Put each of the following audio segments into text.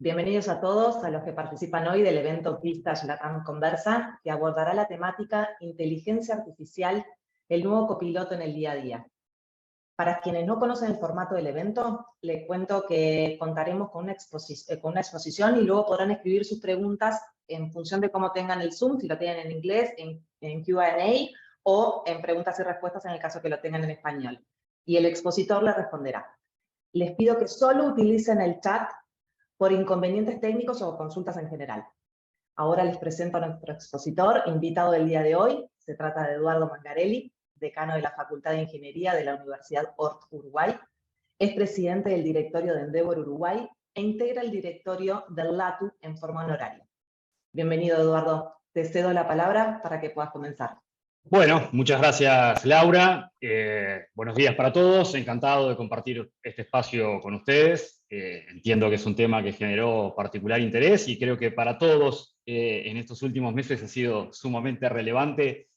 Bienvenidos a todos a los que participan hoy del evento Vistage LATAM Conversa, que abordará la temática Inteligencia Artificial, el nuevo copiloto en el día a día. Para quienes no conocen el formato del evento, les cuento que contaremos con una exposición y luego podrán escribir sus preguntas en función de cómo tengan el Zoom, si lo tienen en inglés, en Q&A, o en preguntas y respuestas en el caso que lo tengan en español. Y el expositor les responderá. Les pido que solo utilicen el chat por inconvenientes técnicos o consultas en general. Ahora les presento a nuestro expositor, invitado del día de hoy. Se trata de Eduardo Mangarelli, decano de la Facultad de Ingeniería de la Universidad Ort Uruguay. Es presidente del directorio de Endeavor Uruguay e integra el directorio del LATU en forma honoraria. Bienvenido, Eduardo. Te cedo la palabra para que puedas comenzar. Bueno, muchas gracias, Laura. Buenos días para todos. Encantado de compartir este espacio con ustedes. Entiendo que es un tema que generó particular interés y creo que para todos en estos últimos meses ha sido sumamente relevante,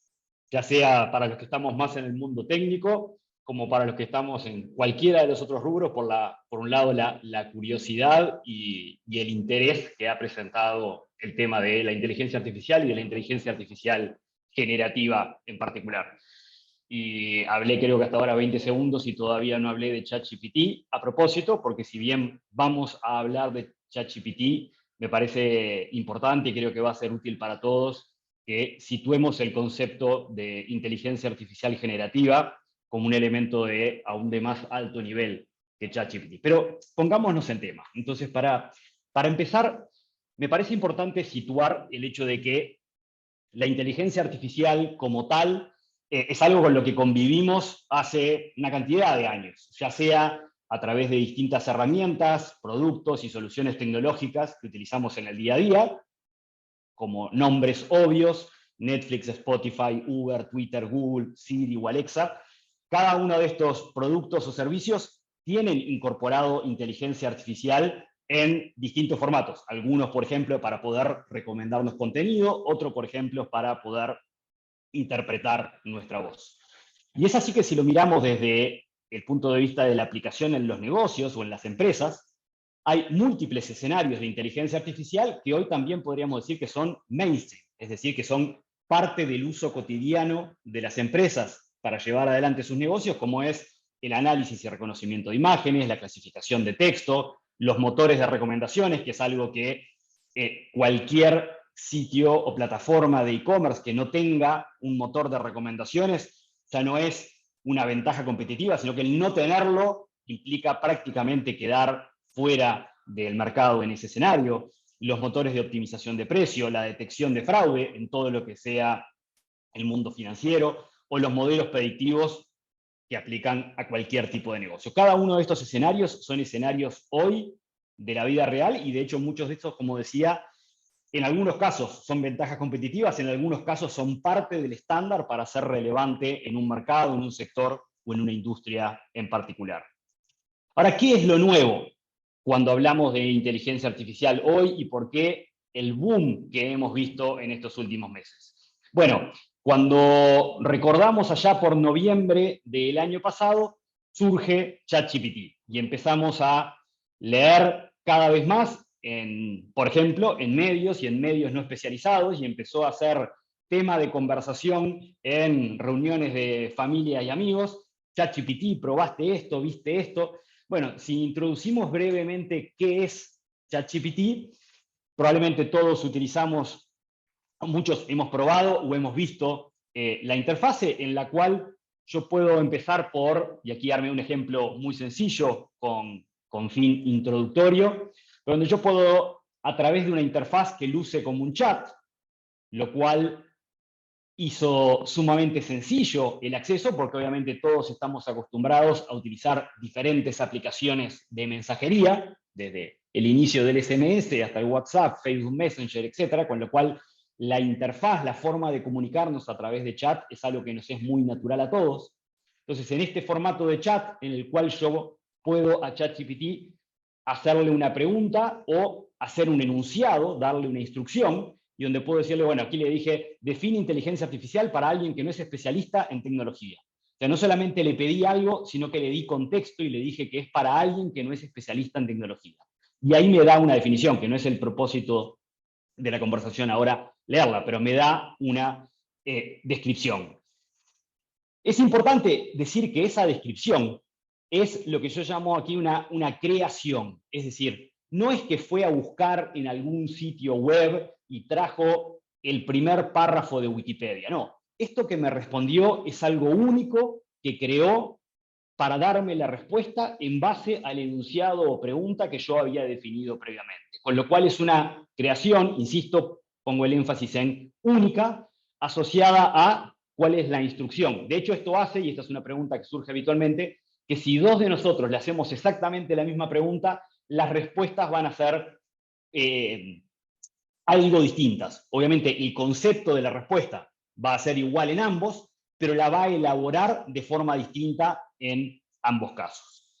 ya sea para los que estamos más en el mundo técnico, como para los que estamos en cualquiera de los otros rubros, por un lado la curiosidad y el interés que ha presentado el tema de la inteligencia artificial y de la inteligencia artificial generativa en particular. Y hablé creo que hasta ahora 20 segundos y todavía no hablé de ChatGPT a propósito, porque si bien vamos a hablar de ChatGPT, me parece importante y creo que va a ser útil para todos que situemos el concepto de inteligencia artificial generativa como un elemento de aún de más alto nivel que ChatGPT. Pero pongámonos en tema. Entonces, para empezar, me parece importante situar el hecho de que la inteligencia artificial como tal es algo con lo que convivimos hace una cantidad de años, ya sea a través de distintas herramientas, productos y soluciones tecnológicas que utilizamos en el día a día, como nombres obvios, Netflix, Spotify, Uber, Twitter, Google, Siri o Alexa. Cada uno de estos productos o servicios tienen incorporado inteligencia artificial en distintos formatos. Algunos, por ejemplo, para poder recomendarnos contenido, otro, por ejemplo, para poder interpretar nuestra voz. Y es así que si lo miramos desde el punto de vista de la aplicación en los negocios o en las empresas, hay múltiples escenarios de inteligencia artificial que hoy también podríamos decir que son mainstream, es decir, que son parte del uso cotidiano de las empresas para llevar adelante sus negocios, como es el análisis y reconocimiento de imágenes, la clasificación de texto, los motores de recomendaciones, que es algo que cualquier sitio o plataforma de e-commerce que no tenga un motor de recomendaciones ya no es una ventaja competitiva, sino que el no tenerlo implica prácticamente quedar fuera del mercado en ese escenario. Los motores de optimización de precio, la detección de fraude en todo lo que sea el mundo financiero, o los modelos predictivos que aplican a cualquier tipo de negocio. Cada uno de estos escenarios son escenarios hoy de la vida real y de hecho muchos de estos, como decía, en algunos casos son ventajas competitivas, en algunos casos son parte del estándar para ser relevante en un mercado, en un sector o en una industria en particular. Ahora, ¿qué es lo nuevo cuando hablamos de inteligencia artificial hoy y por qué el boom que hemos visto en estos últimos meses? Bueno, cuando recordamos allá por noviembre del año pasado, surge ChatGPT y empezamos a leer cada vez más, por ejemplo, en medios y en medios no especializados, y empezó a ser tema de conversación en reuniones de familia y amigos. ChatGPT, ¿probaste esto? ¿Viste esto? Bueno, si introducimos brevemente qué es ChatGPT, probablemente todos utilizamos, muchos hemos probado o hemos visto la interfase en la cual yo puedo empezar por, y aquí darme un ejemplo muy sencillo con fin introductorio, donde yo puedo, a través de una interfaz que luce como un chat, lo cual hizo sumamente sencillo el acceso, porque obviamente todos estamos acostumbrados a utilizar diferentes aplicaciones de mensajería, desde el inicio del SMS hasta el WhatsApp, Facebook Messenger, etcétera, con lo cual la interfaz, la forma de comunicarnos a través de chat es algo que nos es muy natural a todos. Entonces, en este formato de chat, en el cual yo puedo a ChatGPT hacerle una pregunta o hacer un enunciado, darle una instrucción, y donde puedo decirle, bueno, aquí le dije, define inteligencia artificial para alguien que no es especialista en tecnología. O sea, no solamente le pedí algo, sino que le di contexto y le dije que es para alguien que no es especialista en tecnología. y ahí me da una definición, que no es el propósito de la conversación ahora leerla, pero me da una descripción. Es importante decir que esa descripción es lo que yo llamo aquí una creación, es decir, no es que fue a buscar en algún sitio web y trajo el primer párrafo de Wikipedia, no. Esto que me respondió es algo único que creó para darme la respuesta en base al enunciado o pregunta que yo había definido previamente. Con lo cual es una creación, insisto, pongo el énfasis en única, asociada a cuál es la instrucción. De hecho, esto hace, y esta es una pregunta que surge habitualmente, que si dos de nosotros le hacemos exactamente la misma pregunta, las respuestas van a ser algo distintas. Obviamente, el concepto de la respuesta va a ser igual en ambos, pero la va a elaborar de forma distinta en ambos casos.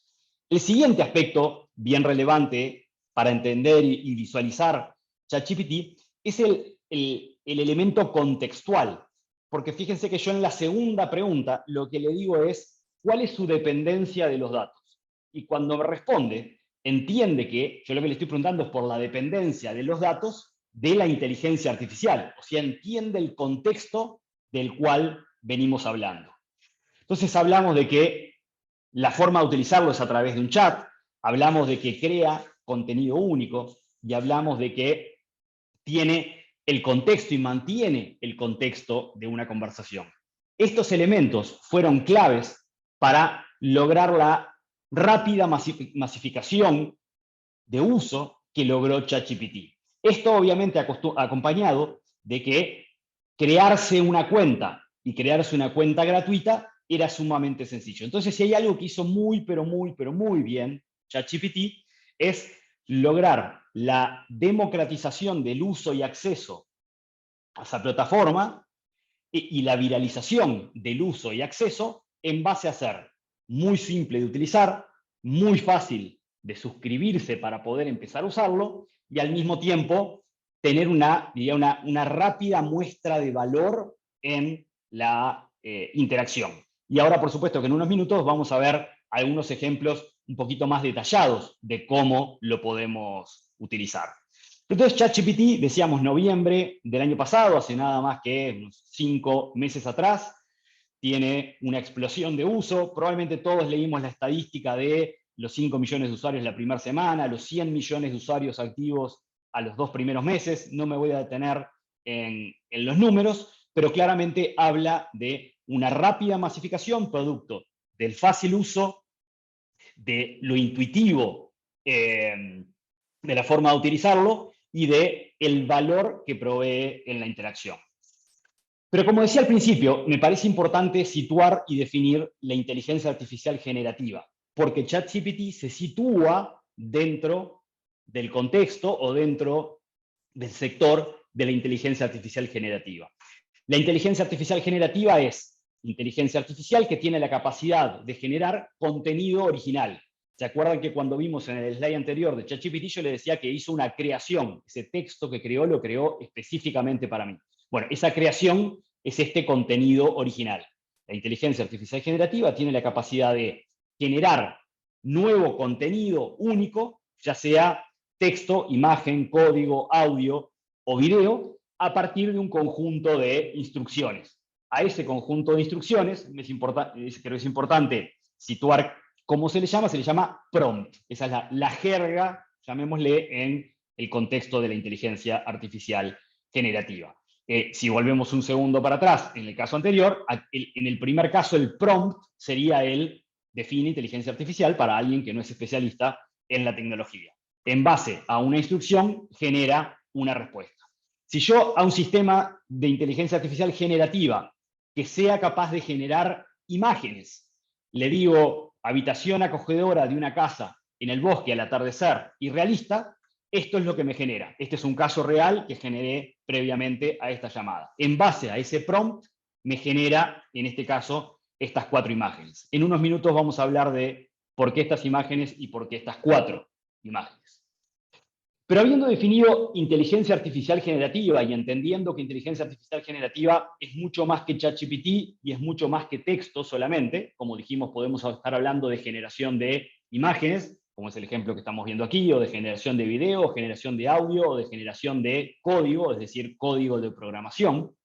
El siguiente aspecto bien relevante para entender y visualizar ChatGPT es el elemento contextual, porque fíjense que yo en la segunda pregunta lo que le digo es ¿cuál es su dependencia de los datos? Y cuando me responde, entiende que yo lo que le estoy preguntando es por la dependencia de los datos de la inteligencia artificial, o sea, entiende el contexto del cual venimos hablando. Entonces hablamos de que la forma de utilizarlo es a través de un chat, hablamos de que crea contenido único y hablamos de que tiene el contexto y mantiene el contexto de una conversación. Estos elementos fueron claves para lograr la rápida masificación de uso que logró ChatGPT. Esto obviamente acompañado de que crearse una cuenta y crearse una cuenta gratuita era sumamente sencillo. Entonces, si hay algo que hizo muy, pero muy bien ChatGPT, es lograr la democratización del uso y acceso a esa plataforma y la viralización del uso y acceso en base a ser muy simple de utilizar, muy fácil de suscribirse para poder empezar a usarlo y al mismo tiempo tener una rápida muestra de valor en la interacción. Y ahora, por supuesto, que en unos minutos vamos a ver algunos ejemplos un poquito más detallados de cómo lo podemos utilizar. Entonces, ChatGPT, decíamos noviembre del año pasado, hace nada más que unos 5 meses atrás, tiene una explosión de uso. Probablemente todos leímos la estadística de los 5 millones de usuarios la primera semana, los 100 millones de usuarios activos a los 2 primeros meses. No me voy a detener en los números, pero claramente habla de una rápida masificación producto del fácil uso, de lo intuitivo, de la forma de utilizarlo y de el valor que provee en la interacción. Pero como decía al principio, me parece importante situar y definir la inteligencia artificial generativa, porque ChatGPT se sitúa dentro del contexto o dentro del sector de la inteligencia artificial generativa. La inteligencia artificial generativa es inteligencia artificial que tiene la capacidad de generar contenido original. ¿Se acuerdan que cuando vimos en el slide anterior de ChatGPT yo le decía que hizo una creación? Ese texto que creó lo creó específicamente para mí. Bueno, esa creación es este contenido original. La inteligencia artificial generativa tiene la capacidad de generar nuevo contenido único, ya sea texto, imagen, código, audio o video, a partir de un conjunto de instrucciones. A ese conjunto de instrucciones, creo que es importante situar cómo se le llama prompt. Esa es la jerga, llamémosle, en el contexto de la inteligencia artificial generativa. Si volvemos un segundo para atrás, en el caso anterior, en el primer caso el prompt sería el define inteligencia artificial para alguien que no es especialista en la tecnología. En base a una instrucción genera una respuesta. Si yo a un sistema de inteligencia artificial generativa que sea capaz de generar imágenes, le digo habitación acogedora de una casa en el bosque al atardecer y realista, esto es lo que me genera. Este es un caso real que generé previamente a esta llamada. En base a ese prompt, me genera, en este caso, estas 4 imágenes. En unos minutos vamos a hablar de por qué estas imágenes y por qué estas 4 imágenes. Pero habiendo definido inteligencia artificial generativa y entendiendo que inteligencia artificial generativa es mucho más que ChatGPT y es mucho más que texto solamente, como dijimos, podemos estar hablando de generación de imágenes, como es el ejemplo que estamos viendo aquí, o de generación de video, o generación de audio, o de generación de código, es decir, código de programación.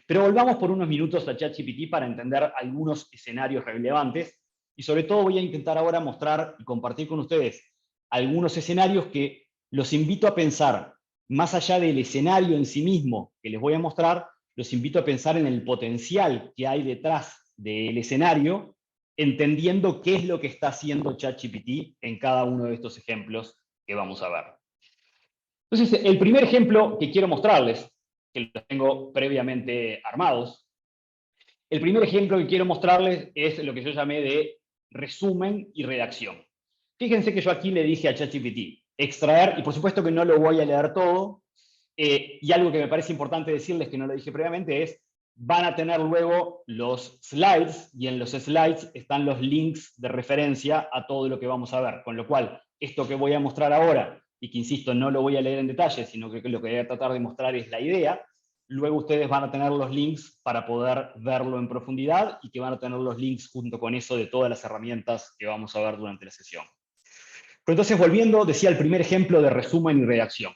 Pero volvamos por unos minutos a ChatGPT para entender algunos escenarios relevantes, y sobre todo voy a intentar ahora mostrar y compartir con ustedes algunos escenarios que los invito a pensar, más allá del escenario en sí mismo que les voy a mostrar, los invito a pensar en el potencial que hay detrás del escenario, entendiendo qué es lo que está haciendo ChatGPT en cada uno de estos ejemplos que vamos a ver. Entonces, el primer ejemplo que quiero mostrarles, que los tengo previamente armados, el primer ejemplo que quiero mostrarles es lo que yo llamé de resumen y redacción. Fíjense que yo aquí le dije a ChatGPT, extraer, y por supuesto que no lo voy a leer todo, y algo que me parece importante decirles que no lo dije previamente es, van a tener luego los slides, y en los slides están los links de referencia a todo lo que vamos a ver, con lo cual, esto que voy a mostrar ahora, y que insisto, no lo voy a leer en detalle, sino que lo que voy a tratar de mostrar es la idea, luego ustedes van a tener los links para poder verlo en profundidad, y que van a tener los links junto con eso de todas las herramientas que vamos a ver durante la sesión. Pero entonces, volviendo, decía el primer ejemplo de resumen y redacción.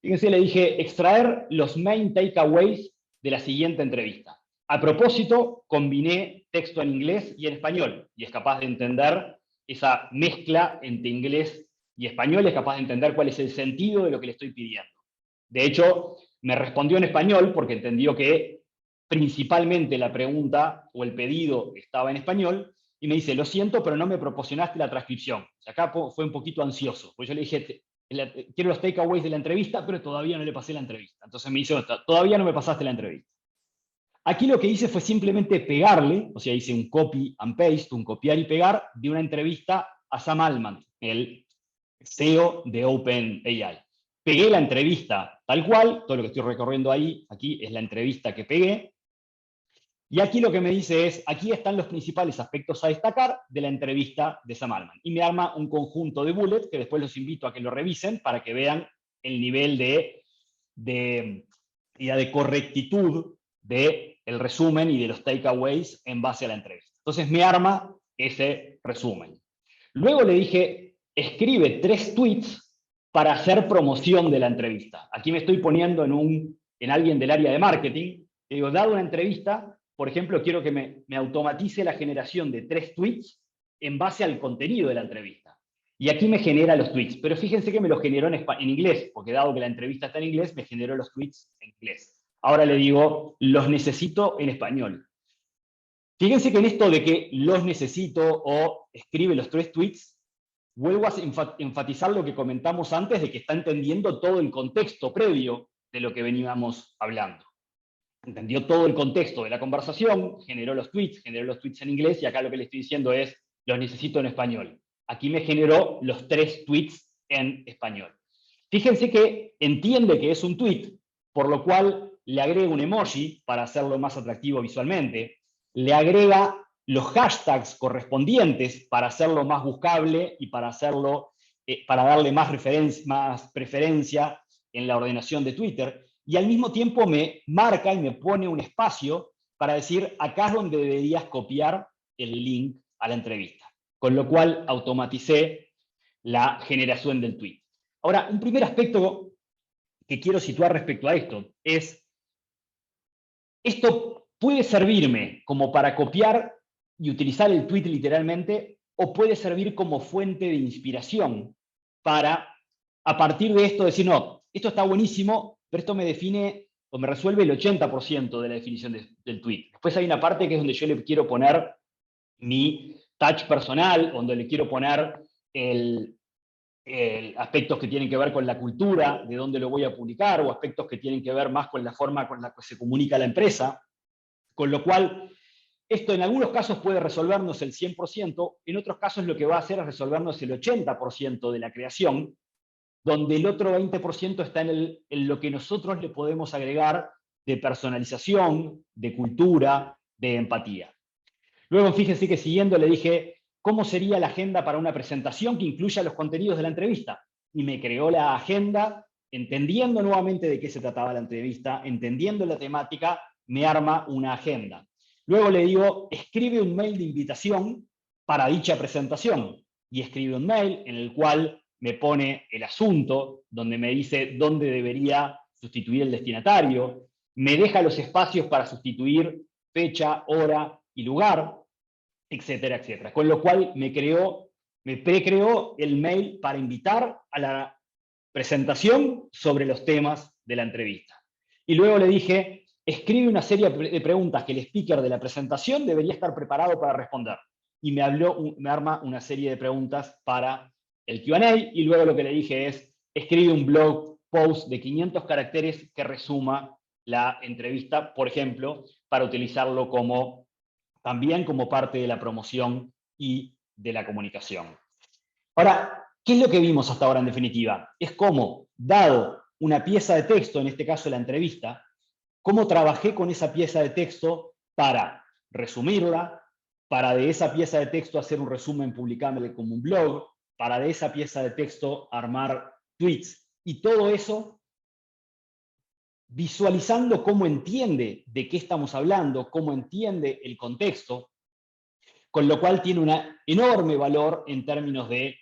Fíjense, le dije extraer los main takeaways de la siguiente entrevista. A propósito, combiné texto en inglés y en español, y es capaz de entender esa mezcla entre inglés y español, es capaz de entender cuál es el sentido de lo que le estoy pidiendo. De hecho, me respondió en español porque entendió que principalmente la pregunta o el pedido estaba en español, y me dice, lo siento, pero no me proporcionaste la transcripción. Acá fue un poquito ansioso, pues yo le dije, quiero los takeaways de la entrevista, pero todavía no le pasé la entrevista. Entonces me dice, todavía no me pasaste la entrevista. Aquí lo que hice fue simplemente pegarle, o sea, hice un copy and paste, un copiar y pegar de una entrevista a Sam Altman, el CEO de OpenAI. Pegué la entrevista tal cual, todo lo que estoy recorriendo ahí, aquí es la entrevista que pegué, y aquí lo que me dice es, aquí están los principales aspectos a destacar de la entrevista de Sam Altman. Y me arma un conjunto de bullets que después los invito a que lo revisen para que vean el nivel de correctitud del resumen y de los takeaways en base a la entrevista. Entonces me arma ese resumen. Luego le dije, escribe 3 tweets para hacer promoción de la entrevista. Aquí me estoy poniendo en alguien del área de marketing. Le digo, dado una entrevista, por ejemplo, quiero que me automatice la generación de 3 tweets en base al contenido de la entrevista. Y aquí me genera los tweets. Pero fíjense que me los generó en inglés, porque dado que la entrevista está en inglés, me generó los tweets en inglés. Ahora le digo, los necesito en español. Fíjense que en esto de que los necesito o escribe los 3 tweets, vuelvo a enfatizar lo que comentamos antes de que está entendiendo todo el contexto previo de lo que veníamos hablando. Entendió todo el contexto de la conversación, generó los tweets en inglés, y acá lo que le estoy diciendo es, los necesito en español. Aquí me generó los 3 tweets en español. Fíjense que entiende que es un tweet, por lo cual le agrega un emoji para hacerlo más atractivo visualmente, le agrega los hashtags correspondientes para hacerlo más buscable y para darle más preferencia en la ordenación de Twitter, y al mismo tiempo me marca y me pone un espacio para decir, acá es donde deberías copiar el link a la entrevista. Con lo cual automaticé la generación del tweet. Ahora, un primer aspecto que quiero situar respecto a esto es, esto puede servirme como para copiar y utilizar el tweet literalmente, o puede servir como fuente de inspiración para, a partir de esto, decir, no, esto está buenísimo, pero esto me define o me resuelve el 80% de la definición del tweet. Después hay una parte que es donde yo le quiero poner mi touch personal, donde le quiero poner aspectos que tienen que ver con la cultura, de dónde lo voy a publicar, o aspectos que tienen que ver más con la forma con la que se comunica la empresa. Con lo cual, esto en algunos casos puede resolvernos el 100%, en otros casos lo que va a hacer es resolvernos el 80% de la creación, donde el otro 20% está en lo que nosotros le podemos agregar de personalización, de cultura, de empatía. Luego, fíjense que siguiendo le dije, ¿cómo sería la agenda para una presentación que incluya los contenidos de la entrevista? Y me creó la agenda, entendiendo nuevamente de qué se trataba la entrevista, entendiendo la temática, me arma una agenda. Luego le digo, escribe un mail de invitación para dicha presentación. y escribe un mail en el cual me pone el asunto, donde me dice dónde debería sustituir el destinatario, me deja los espacios para sustituir fecha, hora y lugar, etcétera, etcétera. Con lo cual me precreó el mail para invitar a la presentación sobre los temas de la entrevista. Y luego le dije, escribe una serie de preguntas que el speaker de la presentación debería estar preparado para responder. Y me arma una serie de preguntas para el Q&A, y luego lo que le dije es, escribe un blog post de 500 caracteres que resuma la entrevista, por ejemplo, para utilizarlo también como parte de la promoción y de la comunicación. Ahora, ¿qué es lo que vimos hasta ahora en definitiva? Es cómo, dado una pieza de texto, en este caso la entrevista, cómo trabajé con esa pieza de texto para resumirla, para de esa pieza de texto hacer un resumen publicable como un blog, para de esa pieza de texto armar tweets, y todo eso visualizando cómo entiende de qué estamos hablando, cómo entiende el contexto, con lo cual tiene un enorme valor en términos de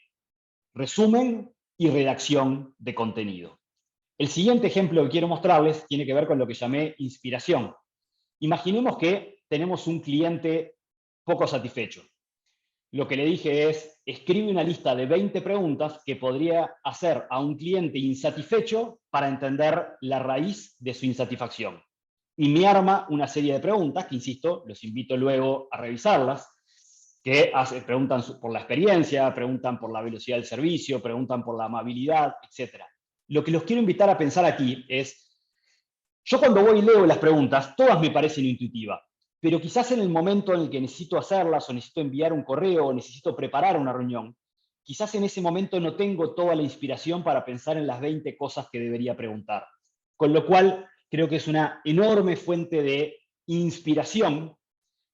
resumen y redacción de contenido. El siguiente ejemplo que quiero mostrarles tiene que ver con lo que llamé inspiración. Imaginemos que tenemos un cliente poco satisfecho. Lo que le dije es, escribe una lista de 20 preguntas que podría hacer a un cliente insatisfecho para entender la raíz de su insatisfacción. Y me arma una serie de preguntas, que insisto, los invito luego a revisarlas, que preguntan por la experiencia, preguntan por la velocidad del servicio, preguntan por la amabilidad, etc. Lo que los quiero invitar a pensar aquí es, yo cuando voy y leo las preguntas, todas me parecen intuitivas, pero quizás en el momento en el que necesito hacerlas, o necesito enviar un correo, o necesito preparar una reunión, quizás en ese momento no tengo toda la inspiración para pensar en las 20 cosas que debería preguntar. Con lo cual, creo que es una enorme fuente de inspiración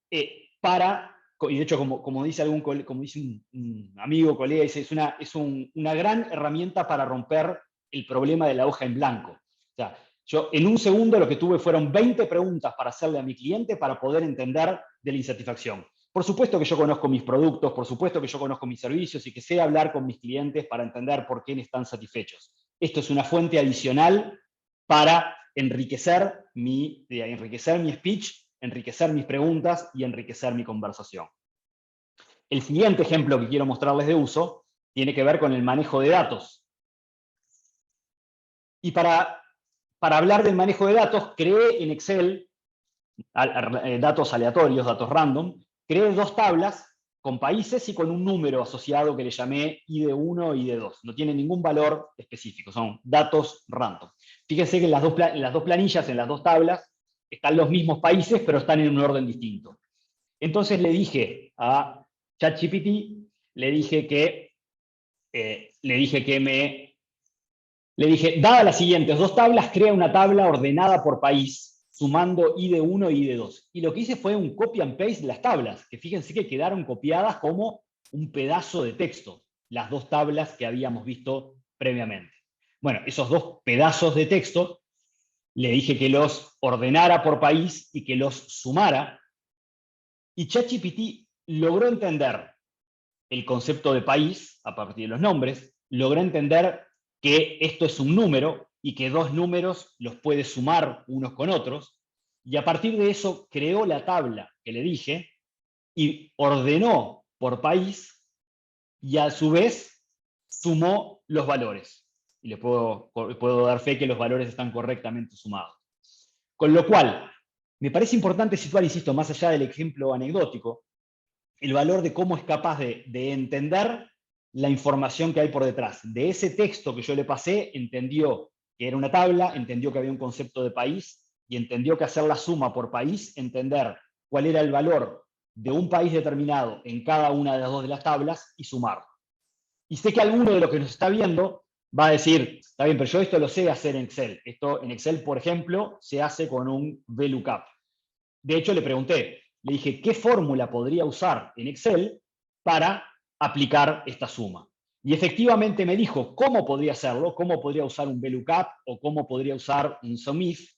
y de hecho, como dice un amigo, colega, dice, es una gran herramienta para romper el problema de la hoja en blanco. O sea, yo en un segundo lo que tuve fueron 20 preguntas para hacerle a mi cliente para poder entender de la insatisfacción. Por supuesto que yo conozco mis productos, por supuesto que yo conozco mis servicios y que sé hablar con mis clientes para entender por qué no están satisfechos. Esto es una fuente adicional para enriquecer mi speech, enriquecer mis preguntas y enriquecer mi conversación. El siguiente ejemplo que quiero mostrarles de uso tiene que ver con el manejo de datos. Y para hablar del manejo de datos, creé en Excel datos aleatorios, datos random, creé 2 tablas con países y con un número asociado que le llamé ID1 y ID2. No tiene ningún valor específico, son datos random. Fíjense que en las dos planillas, en las 2 tablas, están los mismos países, pero están en un orden distinto. Entonces le dije a ChatGPT, le dije, dadas las siguientes 2 tablas, crea una tabla ordenada por país, sumando ID1 y ID2. Y lo que hice fue un copy and paste de las tablas, que fíjense que quedaron copiadas como un pedazo de texto, las 2 tablas que habíamos visto previamente. Bueno, esos 2 pedazos de texto, le dije que los ordenara por país y que los sumara, y ChatGPT logró entender el concepto de país a partir de los nombres, logró entender que esto es un número y que 2 números los puede sumar unos con otros, y a partir de eso creó la tabla que le dije y ordenó por país y a su vez sumó los valores. Y les puedo dar fe que los valores están correctamente sumados. Con lo cual, me parece importante situar, insisto, más allá del ejemplo anecdótico, el valor de cómo es capaz de entender la información que hay por detrás. De ese texto que yo le pasé, entendió que era una tabla, entendió que había un concepto de país y entendió que hacer la suma por país, entender cuál era el valor de un país determinado en cada una de las 2 de las tablas y sumarlo. Y sé que alguno de los que nos está viendo va a decir, está bien, pero yo esto lo sé hacer en Excel. Esto en Excel, por ejemplo, se hace con un VLOOKUP. De hecho, le pregunté, le dije, ¿qué fórmula podría usar en Excel para aplicar esta suma? Y efectivamente me dijo cómo podría hacerlo, cómo podría usar un VLOOKUP o cómo podría usar un SUMIF,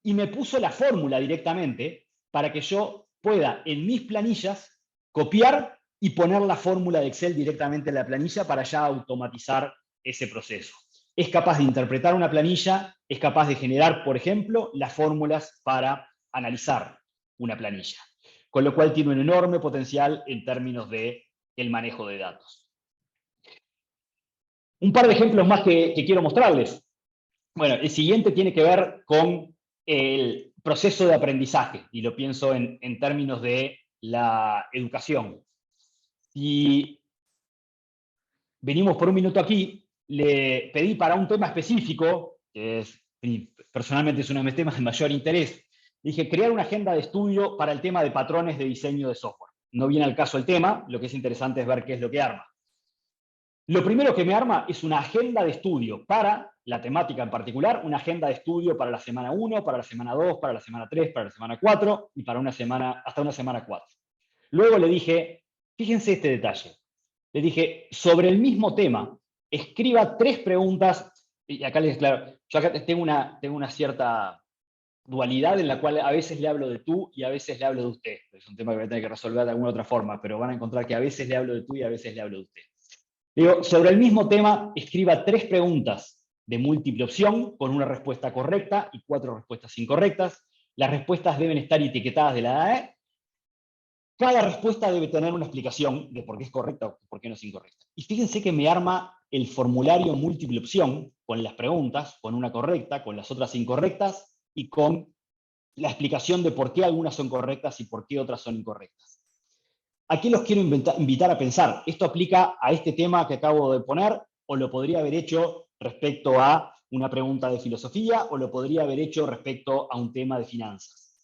y me puso la fórmula directamente para que yo pueda en mis planillas copiar y poner la fórmula de Excel directamente en la planilla para ya automatizar ese proceso. Es capaz de interpretar una planilla, es capaz de generar, por ejemplo, las fórmulas para analizar una planilla, con lo cual tiene un enorme potencial en términos de el manejo de datos. Un par de ejemplos más que quiero mostrarles. Bueno, el siguiente tiene que ver con el proceso de aprendizaje, y lo pienso en términos de la educación. Si venimos por un minuto aquí, le pedí para un tema específico, que personalmente es uno de mis temas de mayor interés, dije crear una agenda de estudio para el tema de patrones de diseño de software. No viene al caso el tema, lo que es interesante es ver qué es lo que arma. Lo primero que me arma es una agenda de estudio para la temática en particular, una agenda de estudio para la semana 1, para la semana 2, para la semana 3, para la semana 4 y para hasta una semana 4. Luego le dije, fíjense este detalle, le dije, sobre el mismo tema, escriba 3 preguntas, y acá les claro, yo acá tengo una cierta dualidad en la cual a veces le hablo de tú y a veces le hablo de usted. Es un tema que voy a tener que resolver de alguna otra forma, pero van a encontrar que a veces le hablo de tú y a veces le hablo de usted. Digo, sobre el mismo tema, escriba 3 preguntas de múltiple opción con una respuesta correcta y 4 respuestas incorrectas. Las respuestas deben estar etiquetadas de la AE. Cada respuesta debe tener una explicación de por qué es correcta o por qué no es incorrecta. Y fíjense que me arma el formulario múltiple opción con las preguntas, con una correcta, con las otras incorrectas y con la explicación de por qué algunas son correctas y por qué otras son incorrectas. Aquí los quiero invitar a pensar, ¿esto aplica a este tema que acabo de poner o lo podría haber hecho respecto a una pregunta de filosofía o lo podría haber hecho respecto a un tema de finanzas?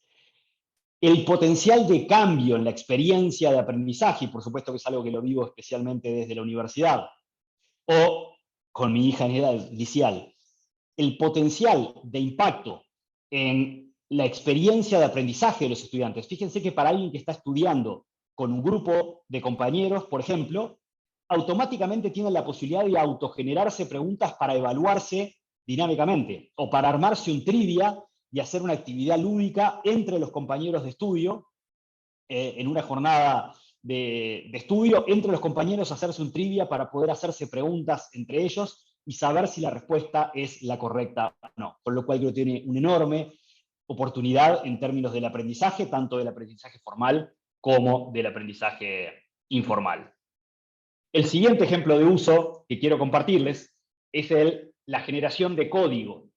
El potencial de cambio en la experiencia de aprendizaje, y por supuesto que es algo que lo vivo especialmente desde la universidad, o con mi hija en edad inicial, el potencial de impacto en la experiencia de aprendizaje de los estudiantes. Fíjense que para alguien que está estudiando con un grupo de compañeros, por ejemplo, automáticamente tiene la posibilidad de autogenerarse preguntas para evaluarse dinámicamente, o para armarse un trivia y hacer una actividad lúdica entre los compañeros de estudio, en una jornada de estudio, entre los compañeros hacerse un trivia para poder hacerse preguntas entre ellos y saber si la respuesta es la correcta o no. Con lo cual creo que tiene una enorme oportunidad en términos del aprendizaje, tanto del aprendizaje formal como del aprendizaje informal. El siguiente ejemplo de uso que quiero compartirles es la generación de código.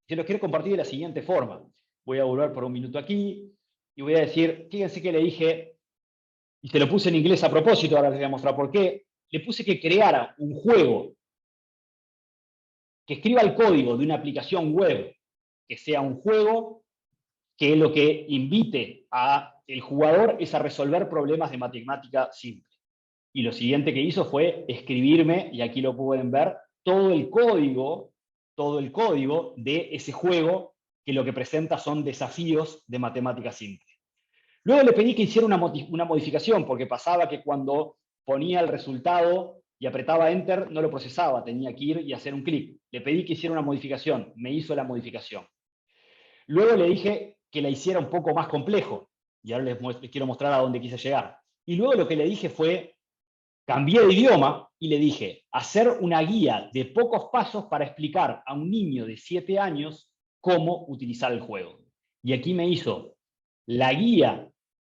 Se los quiero compartir de la siguiente forma. Voy a volver por un minuto aquí y voy a decir, fíjense que le dije, y se lo puse en inglés a propósito, ahora les voy a mostrar por qué, le puse que creara un juego, que escriba el código de una aplicación web, que sea un juego que lo que invite al jugador es a resolver problemas de matemática simple. Y lo siguiente que hizo fue escribirme, y aquí lo pueden ver, todo el código de ese juego que lo que presenta son desafíos de matemática simple. Luego le pedí que hiciera una modificación, porque pasaba que cuando ponía el resultado y apretaba Enter, no lo procesaba, tenía que ir y hacer un clic. Le pedí que hiciera una modificación, me hizo la modificación. Luego le dije que la hiciera un poco más complejo, y ahora les quiero mostrar a dónde quise llegar. Y luego lo que le dije fue, cambié de idioma y le dije, hacer una guía de pocos pasos para explicar a un niño de 7 años cómo utilizar el juego. Y aquí me hizo la guía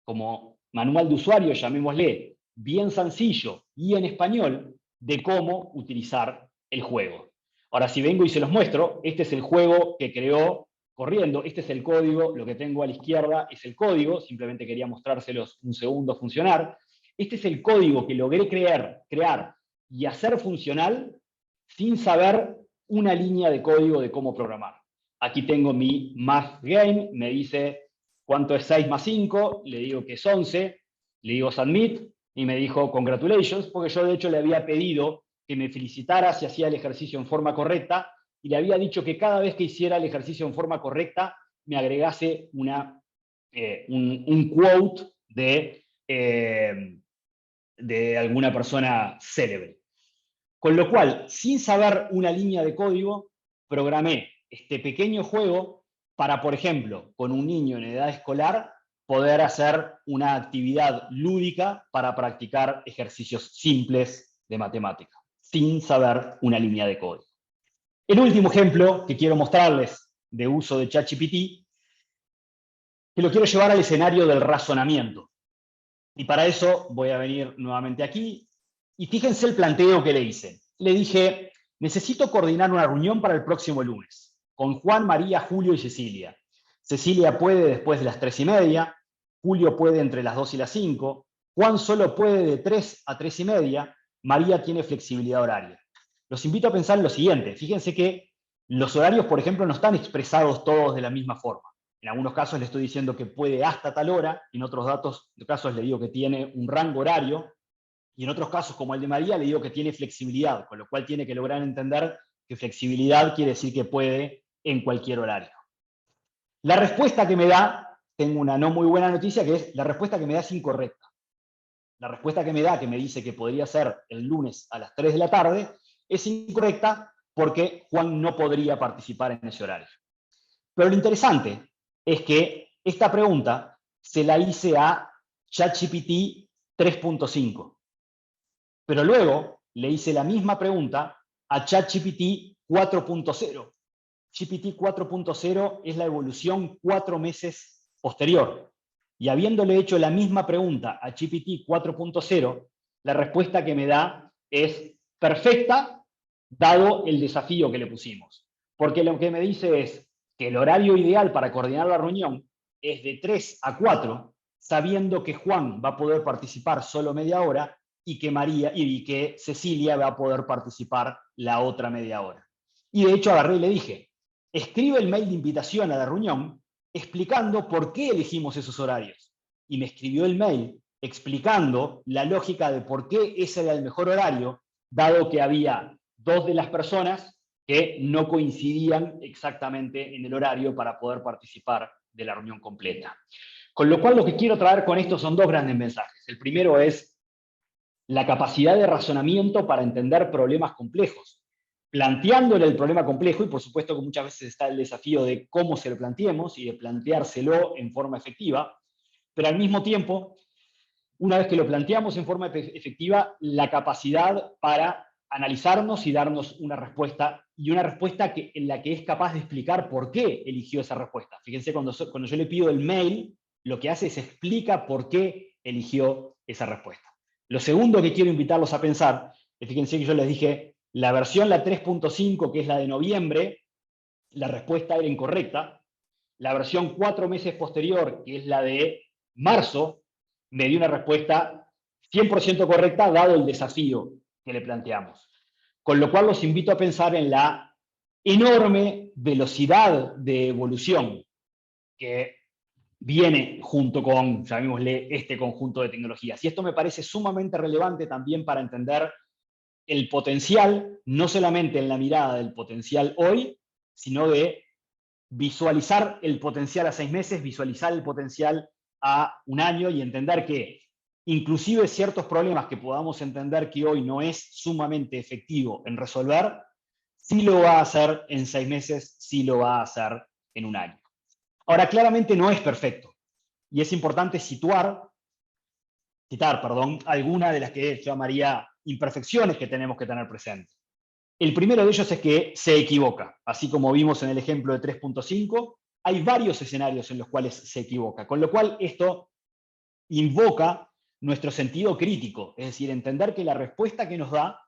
como manual de usuario, llamémosle, bien sencillo y en español, de cómo utilizar el juego. Ahora, si vengo y se los muestro, este es el juego que creó corriendo, este es el código, lo que tengo a la izquierda es el código, simplemente quería mostrárselos un segundo funcionar. Este es el código que logré crear y hacer funcional sin saber una línea de código de cómo programar. Aquí tengo mi math game, me dice cuánto es 6 más 5, le digo que es 11, le digo submit y me dijo congratulations, porque yo de hecho le había pedido que me felicitara si hacía el ejercicio en forma correcta y le había dicho que cada vez que hiciera el ejercicio en forma correcta me agregase un quote de alguna persona célebre. Con lo cual, sin saber una línea de código, programé este pequeño juego para, por ejemplo, con un niño en edad escolar, poder hacer una actividad lúdica para practicar ejercicios simples de matemática, sin saber una línea de código. El último ejemplo que quiero mostrarles de uso de ChatGPT, que lo quiero llevar al escenario del razonamiento. Y para eso voy a venir nuevamente aquí, y fíjense el planteo que le hice. Le dije, necesito coordinar una reunión para el próximo lunes, con Juan, María, Julio y Cecilia. Cecilia puede después de las 3:30, Julio puede entre las 2 y las 5, Juan solo puede de 3 a 3:30, María tiene flexibilidad horaria. Los invito a pensar en lo siguiente, fíjense que los horarios, por ejemplo, no están expresados todos de la misma forma. En algunos casos le estoy diciendo que puede hasta tal hora, en otros casos le digo que tiene un rango horario, y en otros casos, como el de María, le digo que tiene flexibilidad, con lo cual tiene que lograr entender que flexibilidad quiere decir que puede en cualquier horario. La respuesta que me da, tengo una no muy buena noticia, que es la respuesta que me da es incorrecta. La respuesta que me da, que me dice que podría ser el lunes a las 3 de la tarde, es incorrecta porque Juan no podría participar en ese horario. Pero lo interesante es que esta pregunta se la hice a ChatGPT 3.5. Pero luego le hice la misma pregunta a ChatGPT 4.0. GPT 4.0 es la evolución 4 meses posterior. Y habiéndole hecho la misma pregunta a GPT 4.0, la respuesta que me da es perfecta, dado el desafío que le pusimos. Porque lo que me dice es que el horario ideal para coordinar la reunión es de 3 a 4, sabiendo que Juan va a poder participar solo media hora y que Cecilia va a poder participar la otra media hora. Y de hecho agarré y le dije, escribe el mail de invitación a la reunión explicando por qué elegimos esos horarios. Y me escribió el mail explicando la lógica de por qué ese era el mejor horario, dado que había 2 de las personas que no coincidían exactamente en el horario para poder participar de la reunión completa. Con lo cual lo que quiero traer con esto son 2 grandes mensajes. El primero es la capacidad de razonamiento para entender problemas complejos, planteándole el problema complejo, y por supuesto que muchas veces está el desafío de cómo se lo planteemos y de planteárselo en forma efectiva, pero al mismo tiempo, una vez que lo planteamos en forma efectiva, la capacidad para analizarnos y darnos una respuesta, y una respuesta en la que es capaz de explicar por qué eligió esa respuesta. Fíjense, cuando yo le pido el mail, lo que hace es explica por qué eligió esa respuesta. Lo segundo que quiero invitarlos a pensar, es fíjense que yo les dije, la versión, la 3.5, que es la de noviembre, la respuesta era incorrecta. La versión 4 meses posterior, que es la de marzo, me dio una respuesta 100% correcta, dado el desafío que le planteamos. Con lo cual los invito a pensar en la enorme velocidad de evolución que viene junto con, llamémosle, este conjunto de tecnologías. Y esto me parece sumamente relevante también para entender el potencial, no solamente en la mirada del potencial hoy, sino de visualizar el potencial a 6 meses, visualizar el potencial a 1 año y entender que inclusive ciertos problemas que podamos entender que hoy no es sumamente efectivo en resolver, sí lo va a hacer en 6 meses, sí lo va a hacer en 1 año. Ahora, claramente no es perfecto y es importante citar, alguna de las que yo llamaría imperfecciones que tenemos que tener presentes. El primero de ellos es que se equivoca. Así como vimos en el ejemplo de 3.5, hay varios escenarios en los cuales se equivoca, con lo cual esto invoca nuestro sentido crítico, es decir, entender que la respuesta que nos da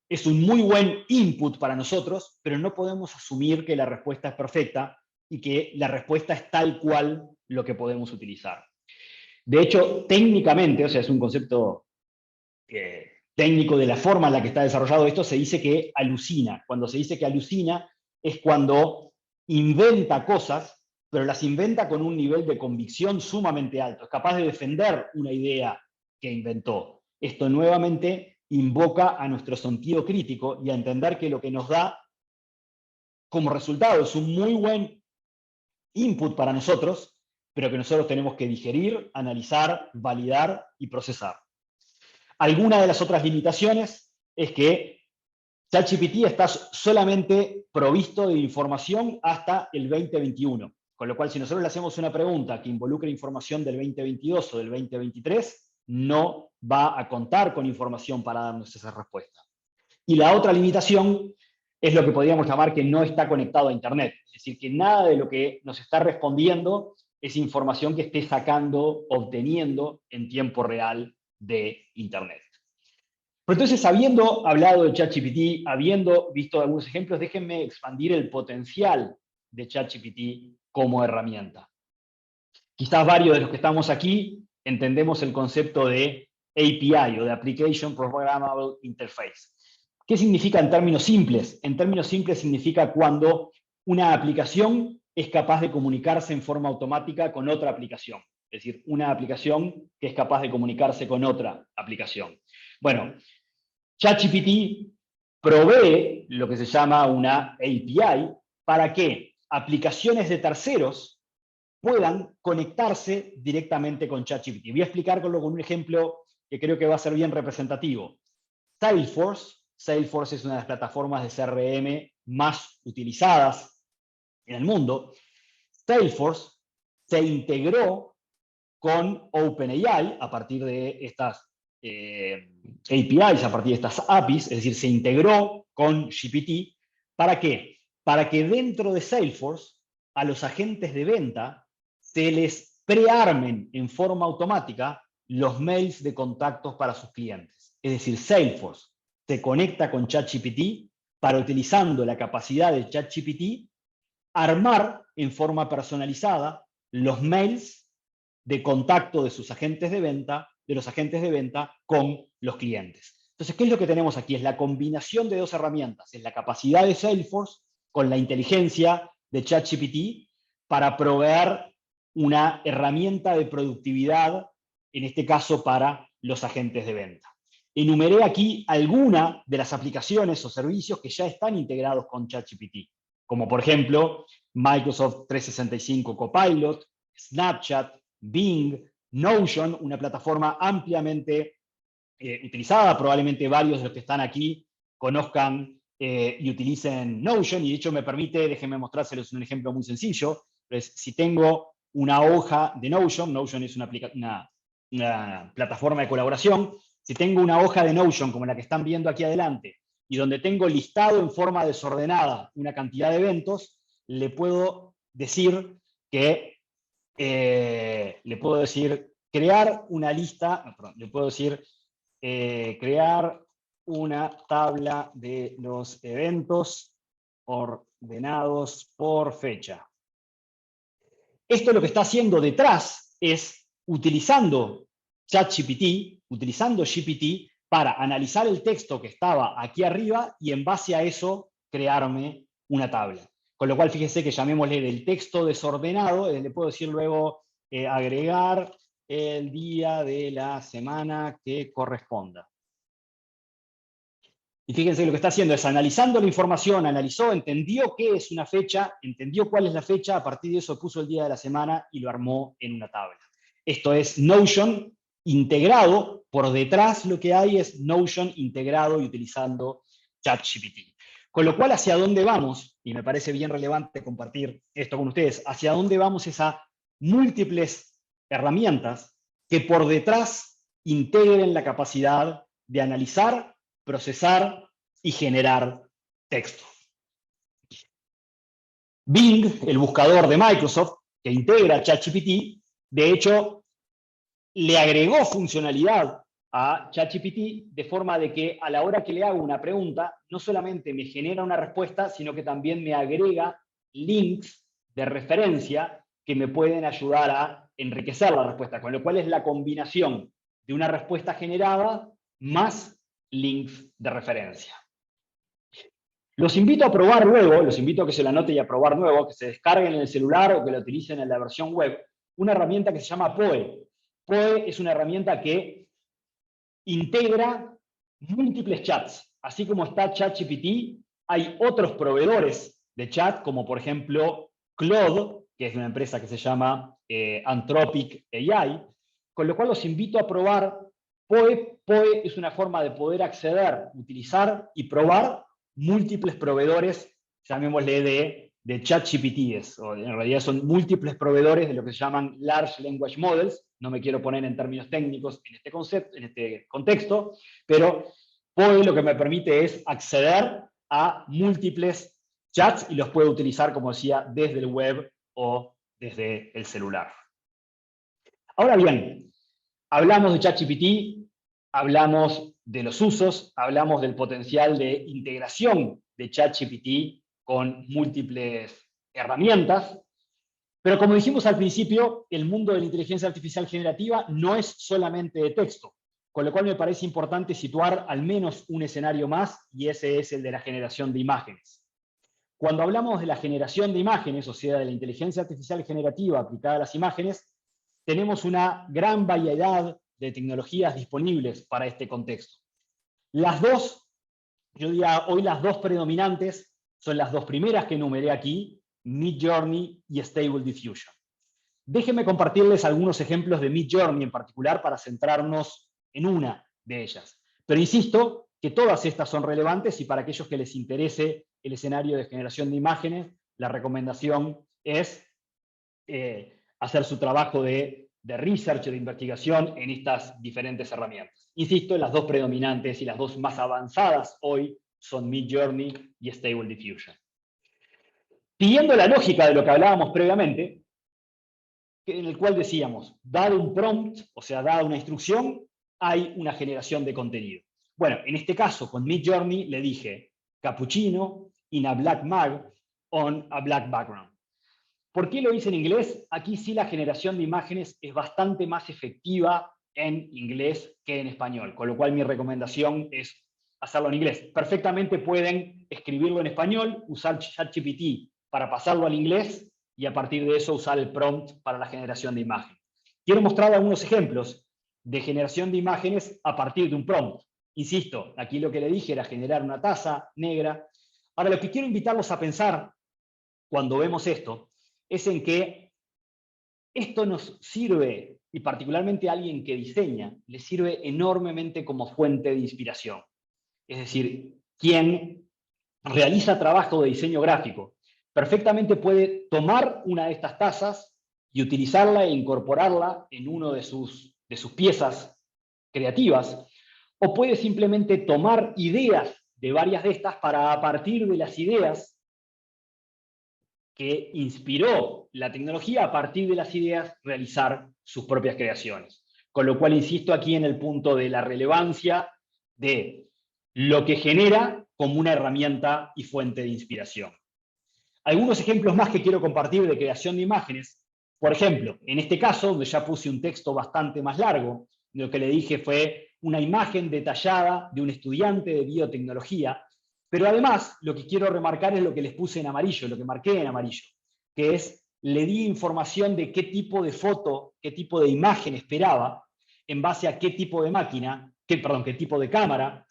es un muy buen input para nosotros, pero no podemos asumir que la respuesta es perfecta y que la respuesta es tal cual lo que podemos utilizar. De hecho, técnicamente, o sea, es un concepto técnico de la forma en la que está desarrollado esto, se dice que alucina. Cuando se dice que alucina es cuando inventa cosas, pero las inventa con un nivel de convicción sumamente alto. Es capaz de defender una idea que inventó. Esto nuevamente invoca a nuestro sentido crítico y a entender que lo que nos da como resultado es un muy buen input para nosotros, pero que nosotros tenemos que digerir, analizar, validar y procesar. Alguna de las otras limitaciones es que ChatGPT está solamente provisto de información hasta el 2021. Con lo cual, si nosotros le hacemos una pregunta que involucre información del 2022 o del 2023, no va a contar con información para darnos esa respuesta. Y la otra limitación es lo que podríamos llamar que no está conectado a Internet. Es decir, que nada de lo que nos está respondiendo es información que esté sacando, obteniendo en tiempo real de Internet. Pero entonces, habiendo hablado de ChatGPT, habiendo visto algunos ejemplos, déjenme expandir el potencial de ChatGPT como herramienta. Quizás varios de los que estamos aquí entendemos el concepto de API o de Application Programmable Interface. ¿Qué significa en términos simples? En términos simples significa cuando una aplicación es capaz de comunicarse en forma automática con otra aplicación. Es decir, una aplicación que es capaz de comunicarse con otra aplicación. Bueno, ChatGPT provee lo que se llama una API para que aplicaciones de terceros puedan conectarse directamente con ChatGPT. Voy a explicarlo con un ejemplo que creo que va a ser bien representativo. Salesforce. Salesforce es una de las plataformas de CRM más utilizadas en el mundo. Salesforce se integró con OpenAI a partir de estas APIs, a partir de estas APIs, es decir, se integró con GPT. ¿Para qué? Para que dentro de Salesforce a los agentes de venta se les prearmen en forma automática los mails de contactos para sus clientes. Es decir, Salesforce se conecta con ChatGPT para, utilizando la capacidad de ChatGPT, armar en forma personalizada los mails de contacto de sus agentes de venta, de los agentes de venta con los clientes. Entonces, ¿qué es lo que tenemos aquí? Es la combinación de dos herramientas. Es la capacidad de Salesforce con la inteligencia de ChatGPT para proveer una herramienta de productividad, en este caso para los agentes de venta. Enumeré aquí algunas de las aplicaciones o servicios que ya están integrados con ChatGPT, como por ejemplo Microsoft 365 Copilot, Snapchat, Bing, Notion, una plataforma ampliamente utilizada. Probablemente varios de los que están aquí conozcan y utilicen Notion, y de hecho me permite, déjenme mostrárselos un ejemplo muy sencillo. Pues, si tengo una hoja de Notion, Notion es una plataforma de colaboración. Si tengo una hoja de Notion como la que están viendo aquí adelante, y donde tengo listado en forma desordenada una cantidad de eventos, le puedo decir que crear una lista, le puedo decir crear una tabla de los eventos ordenados por fecha. Esto lo que está haciendo detrás es utilizando ChatGPT, utilizando GPT para analizar el texto que estaba aquí arriba y en base a eso crearme una tabla. Con lo cual, fíjense que llamémosle del texto desordenado, le puedo decir luego agregar el día de la semana que corresponda. Y fíjense que lo que está haciendo es analizando la información, analizó, entendió qué es una fecha, entendió cuál es la fecha, a partir de eso puso el día de la semana y lo armó en una tabla. Esto es Notion integrado, por detrás lo que hay es Notion integrado y utilizando ChatGPT. Con lo cual, ¿hacia dónde vamos? Y me parece bien relevante compartir esto con ustedes. ¿Hacia dónde vamos? Es a múltiples herramientas que por detrás integren la capacidad de analizar, procesar y generar texto. Bing, el buscador de Microsoft, que integra ChatGPT, de hecho, le agregó funcionalidad a ChatGPT de forma de que a la hora que le hago una pregunta, no solamente me genera una respuesta, sino que también me agrega links de referencia que me pueden ayudar a enriquecer la respuesta, con lo cual es la combinación de una respuesta generada más links de referencia. Los invito a probar luego, los invito a que se la anoten y a probar nuevo, que se descarguen en el celular o que la utilicen en la versión web, una herramienta que se llama Poe. Poe es una herramienta que integra múltiples chats. Así como está ChatGPT, hay otros proveedores de chat, como por ejemplo Claude, que es de una empresa que se llama Anthropic AI, con lo cual los invito a probar Poe. Poe es una forma de poder acceder, utilizar y probar múltiples proveedores, llamémosle de de ChatGPT, o en realidad son múltiples proveedores de lo que se llaman Large Language Models. No me quiero poner en términos técnicos en este concepto, en este contexto, pero POE lo que me permite es acceder a múltiples chats y los puedo utilizar, como decía, desde el web o desde el celular. Ahora bien, hablamos de ChatGPT, hablamos de los usos, hablamos del potencial de integración de ChatGPT con múltiples herramientas, pero como dijimos al principio, el mundo de la inteligencia artificial generativa no es solamente de texto, con lo cual me parece importante situar al menos un escenario más, y ese es el de la generación de imágenes. Cuando hablamos de la generación de imágenes, o sea, de la inteligencia artificial generativa aplicada a las imágenes, tenemos una gran variedad de tecnologías disponibles para este contexto. Las dos, yo diría hoy las dos predominantes, son las dos primeras que enumeré aquí, Midjourney y Stable Diffusion. Déjenme compartirles algunos ejemplos de Midjourney en particular para centrarnos en una de ellas. Pero insisto que todas estas son relevantes y para aquellos que les interese el escenario de generación de imágenes, la recomendación es hacer su trabajo de research, de investigación en estas diferentes herramientas. Insisto, las dos predominantes y las dos más avanzadas hoy son Midjourney y Stable Diffusion. Siguiendo la lógica de lo que hablábamos previamente, en el cual decíamos, dado un prompt, o sea, dada una instrucción, hay una generación de contenido. Bueno, en este caso, con Midjourney le dije, cappuccino in a black mug on a black background. ¿Por qué lo hice en inglés? Aquí sí la generación de imágenes es bastante más efectiva en inglés que en español, con lo cual mi recomendación es hacerlo en inglés. Perfectamente pueden escribirlo en español, usar ChatGPT para pasarlo al inglés y a partir de eso usar el prompt para la generación de imagen. Quiero mostrar algunos ejemplos de generación de imágenes a partir de un prompt. Insisto, aquí lo que le dije era generar una taza negra. Ahora, lo que quiero invitarlos a pensar cuando vemos esto es en que esto nos sirve, y particularmente a alguien que diseña, le sirve enormemente como fuente de inspiración. Es decir, quien realiza trabajo de diseño gráfico perfectamente puede tomar una de estas tazas y utilizarla e incorporarla en una de sus piezas creativas, o puede simplemente tomar ideas de varias de estas para, a partir de las ideas que inspiró la tecnología, a partir de las ideas, realizar sus propias creaciones. Con lo cual, insisto aquí en el punto de la relevancia de lo que genera como una herramienta y fuente de inspiración. Algunos ejemplos más que quiero compartir de creación de imágenes. Por ejemplo, en este caso, donde ya puse un texto bastante más largo, lo que le dije fue una imagen detallada de un estudiante de biotecnología, pero además lo que quiero remarcar es lo que les puse en amarillo, lo que marqué en amarillo, que es, le di información de qué tipo de foto, qué tipo de imagen esperaba, en base a qué tipo de máquina, qué tipo de cámara,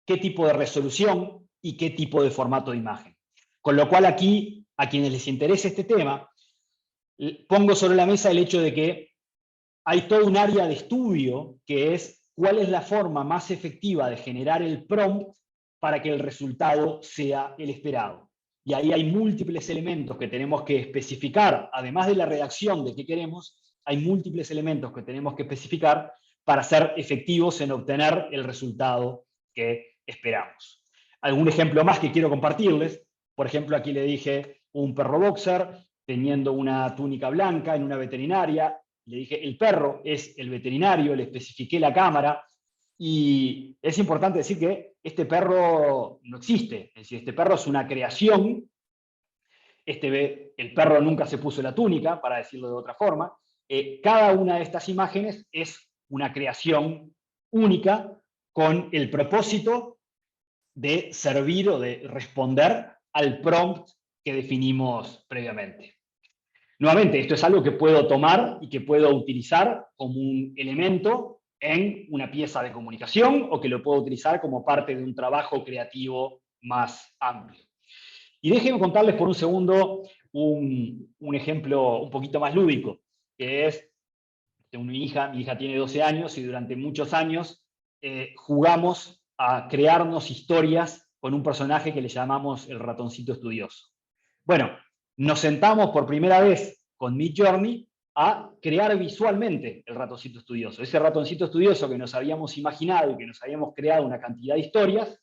qué tipo de resolución y qué tipo de formato de imagen. Con lo cual aquí, a quienes les interese este tema, pongo sobre la mesa el hecho de que hay todo un área de estudio que es cuál es la forma más efectiva de generar el prompt para que el resultado sea el esperado. Y ahí hay múltiples elementos que tenemos que especificar, además de la redacción de qué queremos, hay múltiples elementos que tenemos que especificar para ser efectivos en obtener el resultado que esperamos. Algún ejemplo más que quiero compartirles, por ejemplo, aquí le dije un perro boxer teniendo una túnica blanca en una veterinaria, le dije el perro es el veterinario, le especifiqué la cámara, y es importante decir que este perro no existe, es decir, este perro es una creación, el perro nunca se puso la túnica, para decirlo de otra forma, cada una de estas imágenes es una creación única con el propósito de servir o de responder al prompt que definimos previamente. Nuevamente, esto es algo que puedo tomar y que puedo utilizar como un elemento en una pieza de comunicación o que lo puedo utilizar como parte de un trabajo creativo más amplio. Y déjenme contarles por un segundo un ejemplo un poquito más lúdico, que es, tengo mi hija tiene 12 años y durante muchos años jugamos a crearnos historias con un personaje que le llamamos el ratoncito estudioso. Bueno, nos sentamos por primera vez con Midjourney a crear visualmente el ratoncito estudioso. Ese ratoncito estudioso que nos habíamos imaginado y que nos habíamos creado una cantidad de historias,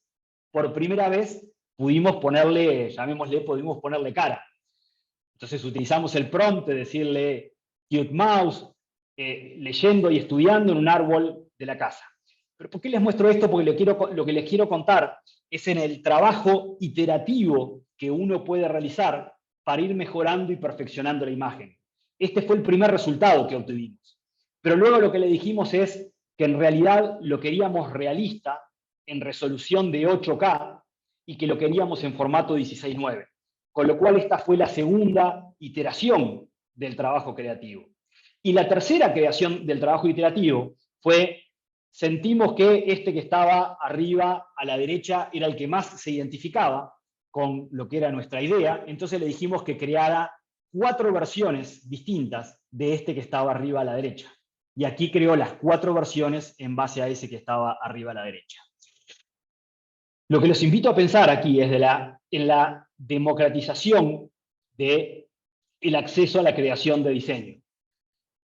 por primera vez pudimos ponerle, llamémosle, pudimos ponerle cara. Entonces utilizamos el prompt de decirle cute mouse, leyendo y estudiando en un árbol de la casa. ¿Pero por qué les muestro esto? Porque lo que les quiero contar es en el trabajo iterativo que uno puede realizar para ir mejorando y perfeccionando la imagen. Este fue el primer resultado que obtuvimos. Pero luego lo que le dijimos es que en realidad lo queríamos realista, en resolución de 8K, y que lo queríamos en formato 16:9. Con lo cual esta fue la segunda iteración del trabajo creativo. Y la tercera creación del trabajo iterativo fue, sentimos que este que estaba arriba a la derecha era el que más se identificaba con lo que era nuestra idea, entonces le dijimos que creara 4 versiones distintas de este que estaba arriba a la derecha. Y aquí creó las 4 versiones en base a ese que estaba arriba a la derecha. Lo que los invito a pensar aquí es en la democratización del acceso a la creación de diseño.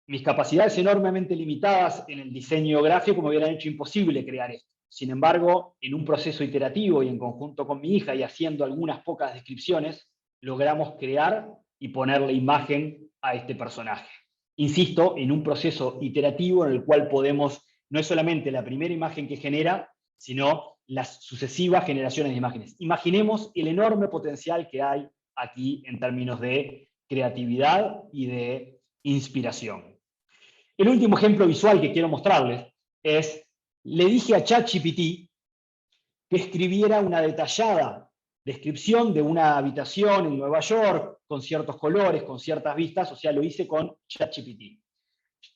Mis capacidades enormemente limitadas en el diseño gráfico me hubieran hecho imposible crear esto. Sin embargo, en un proceso iterativo y en conjunto con mi hija y haciendo algunas pocas descripciones, logramos crear y ponerle imagen a este personaje. Insisto, en un proceso iterativo en el cual podemos, no es solamente la primera imagen que genera, sino las sucesivas generaciones de imágenes. Imaginemos el enorme potencial que hay aquí en términos de creatividad y de inspiración. El último ejemplo visual que quiero mostrarles es, le dije a ChatGPT que escribiera una detallada descripción de una habitación en Nueva York, con ciertos colores, con ciertas vistas, o sea, lo hice con ChatGPT.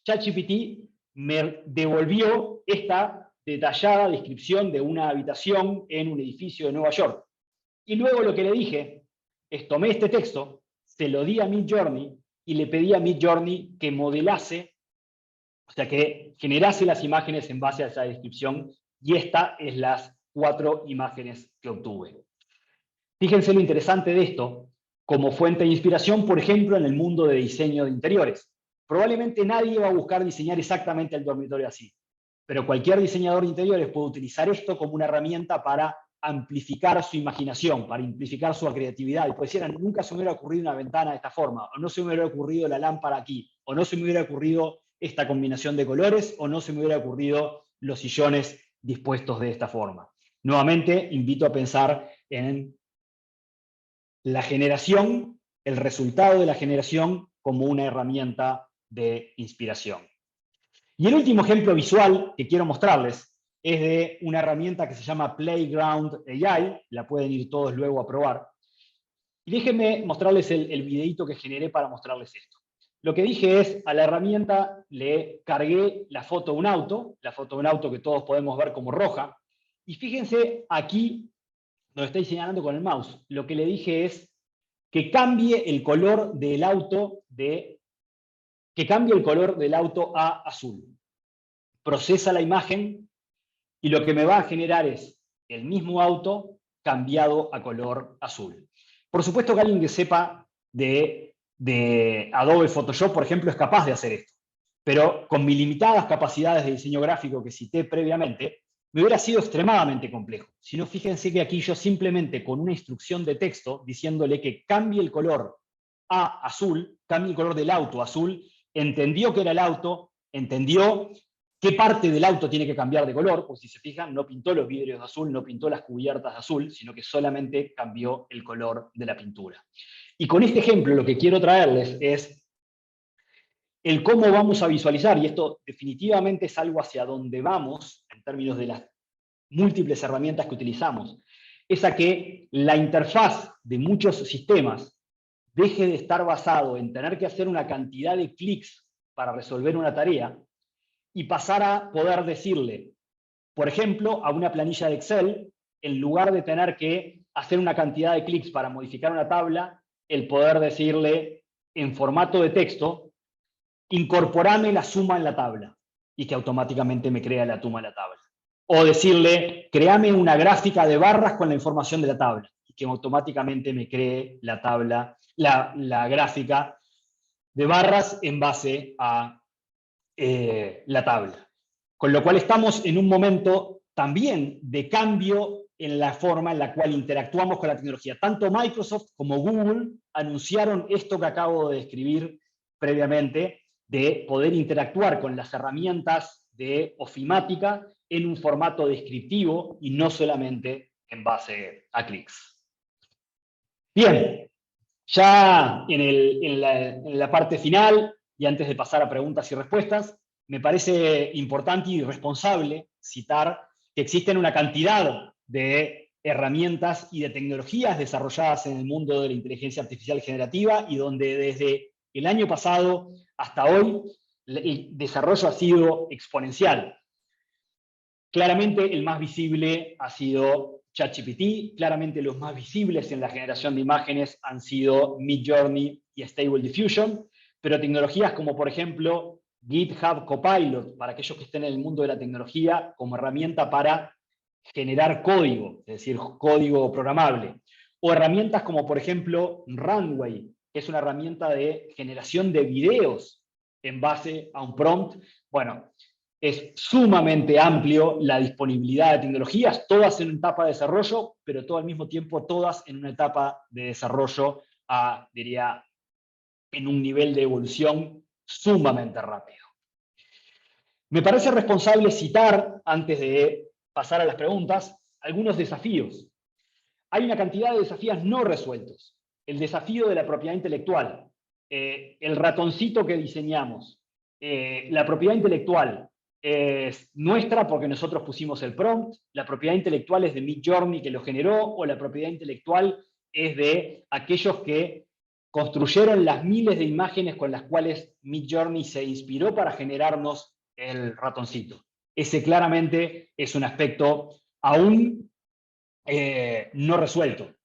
ChatGPT me devolvió esta detallada descripción de una habitación en un edificio de Nueva York. Y luego lo que le dije es, tomé este texto, se lo di a Midjourney y le pedí a Midjourney que modelase, o sea, que generase las imágenes en base a esa descripción, y esta es las 4 imágenes que obtuve. Fíjense lo interesante de esto, como fuente de inspiración, por ejemplo, en el mundo de diseño de interiores. Probablemente nadie va a buscar diseñar exactamente el dormitorio así, pero cualquier diseñador de interiores puede utilizar esto como una herramienta para amplificar su imaginación, para amplificar su creatividad. Y puede decir, nunca se me hubiera ocurrido una ventana de esta forma, o no se me hubiera ocurrido la lámpara aquí, o no se me hubiera ocurrido esta combinación de colores, o no se me hubiera ocurrido los sillones dispuestos de esta forma. Nuevamente, invito a pensar en la generación, el resultado de la generación como una herramienta de inspiración. Y el último ejemplo visual que quiero mostrarles es de una herramienta que se llama Playground AI, la pueden ir todos luego a probar. Y déjenme mostrarles el videito que generé para mostrarles esto. Lo que dije es, a la herramienta le cargué la foto de un auto que todos podemos ver como roja, y fíjense aquí, donde estoy señalando con el mouse, lo que le dije es que cambie el color del auto a azul. Procesa la imagen y lo que me va a generar es el mismo auto cambiado a color azul. Por supuesto que alguien que sepa de Adobe Photoshop, por ejemplo, es capaz de hacer esto. Pero con mis limitadas capacidades de diseño gráfico que cité previamente, me hubiera sido extremadamente complejo. Si no, fíjense que aquí yo simplemente con una instrucción de texto diciéndole que cambie el color a azul, cambie el color del auto a azul, entendió que era el auto, entendió qué parte del auto tiene que cambiar de color, pues si se fijan, no pintó los vidrios de azul, no pintó las cubiertas de azul, sino que solamente cambió el color de la pintura. Y con este ejemplo lo que quiero traerles es el cómo vamos a visualizar, y esto definitivamente es algo hacia donde vamos en términos de las múltiples herramientas que utilizamos, es a que la interfaz de muchos sistemas deje de estar basado en tener que hacer una cantidad de clics para resolver una tarea y pasar a poder decirle, por ejemplo, a una planilla de Excel, en lugar de tener que hacer una cantidad de clics para modificar una tabla, el poder decirle en formato de texto, incorporame la suma en la tabla, y que automáticamente me crea la suma en la tabla. O decirle, créame una gráfica de barras con la información de la tabla, y que automáticamente me cree la tabla la gráfica de barras en base a la tabla. Con lo cual estamos en un momento también de cambio en la forma en la cual interactuamos con la tecnología. Tanto Microsoft como Google anunciaron esto que acabo de describir previamente, de poder interactuar con las herramientas de ofimática en un formato descriptivo y no solamente en base a clics. Bien, ya en la parte final, y antes de pasar a preguntas y respuestas, me parece importante y responsable citar que existen una cantidad de herramientas y de tecnologías desarrolladas en el mundo de la inteligencia artificial generativa y donde desde el año pasado hasta hoy el desarrollo ha sido exponencial. Claramente el más visible ha sido ChatGPT, claramente los más visibles en la generación de imágenes han sido Midjourney y Stable Diffusion, pero tecnologías como por ejemplo GitHub Copilot, para aquellos que estén en el mundo de la tecnología, como herramienta para generar código, es decir, código programable, o herramientas como por ejemplo Runway, que es una herramienta de generación de videos en base a un prompt. Bueno, es sumamente amplio la disponibilidad de tecnologías, todas en una etapa de desarrollo, pero todo al mismo tiempo todas en una etapa de desarrollo, diría, en un nivel de evolución sumamente rápido. Me parece responsable citar, antes de pasar a las preguntas, algunos desafíos. Hay una cantidad de desafíos no resueltos. El desafío de la propiedad intelectual, el ratoncito que diseñamos, la propiedad intelectual es nuestra porque nosotros pusimos el prompt, la propiedad intelectual es de Midjourney que lo generó, o la propiedad intelectual es de aquellos que construyeron las miles de imágenes con las cuales Midjourney se inspiró para generarnos el ratoncito. Ese claramente es un aspecto aún no resuelto,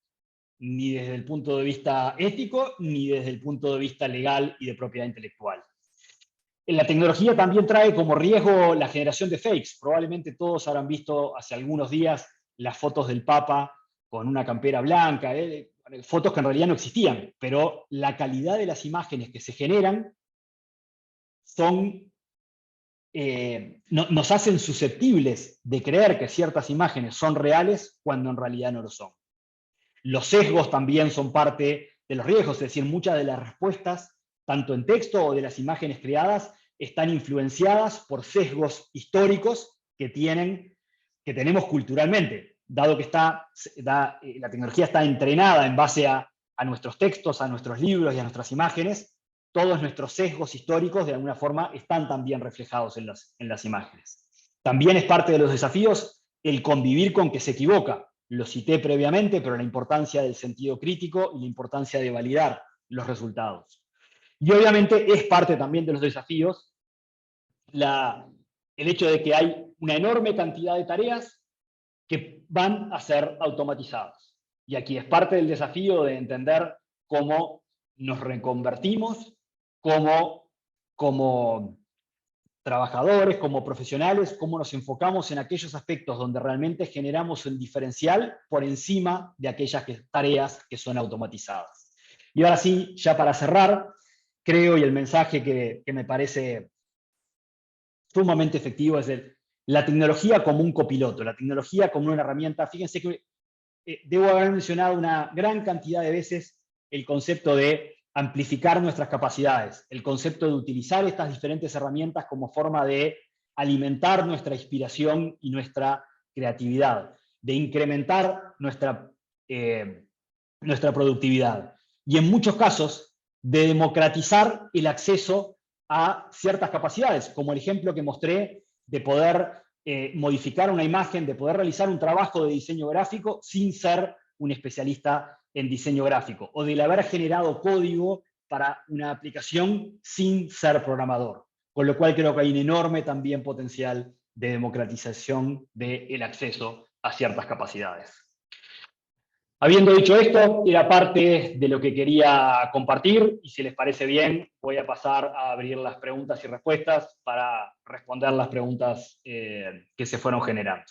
ni desde el punto de vista ético, ni desde el punto de vista legal y de propiedad intelectual. La tecnología también trae como riesgo la generación de fakes. Probablemente todos habrán visto hace algunos días las fotos del Papa con una campera blanca, fotos que en realidad no existían, pero la calidad de las imágenes que se generan son, nos hacen susceptibles de creer que ciertas imágenes son reales cuando en realidad no lo son. Los sesgos también son parte de los riesgos, es decir, muchas de las respuestas, tanto en texto o de las imágenes creadas, están influenciadas por sesgos históricos que tenemos culturalmente, dado que la tecnología está entrenada en base a nuestros textos, a nuestros libros y a nuestras imágenes. Todos nuestros sesgos históricos, de alguna forma, están también reflejados en las imágenes. También es parte de los desafíos el convivir con que se equivoca. Lo cité previamente, pero la importancia del sentido crítico y la importancia de validar los resultados. Y obviamente es parte también de los desafíos el hecho de que hay una enorme cantidad de tareas que van a ser automatizadas. Y aquí es parte del desafío de entender cómo nos reconvertimos como trabajadores, como profesionales, cómo nos enfocamos en aquellos aspectos donde realmente generamos el diferencial por encima de aquellas tareas que son automatizadas. Y ahora sí, ya para cerrar, creo, y el mensaje que me parece sumamente efectivo es la tecnología como un copiloto, la tecnología como una herramienta. Fíjense que debo haber mencionado una gran cantidad de veces el concepto de amplificar nuestras capacidades, el concepto de utilizar estas diferentes herramientas como forma de alimentar nuestra inspiración y nuestra creatividad, de incrementar nuestra productividad. Y en muchos casos, de democratizar el acceso a ciertas capacidades, como el ejemplo que mostré de poder modificar una imagen, de poder realizar un trabajo de diseño gráfico sin ser un especialista en diseño gráfico, o de haber generado código para una aplicación sin ser programador. Con lo cual creo que hay un enorme también potencial de democratización del acceso a ciertas capacidades. Habiendo dicho esto, era parte de lo que quería compartir, y si les parece bien, voy a pasar a abrir las preguntas y respuestas para responder las preguntas que se fueron generando.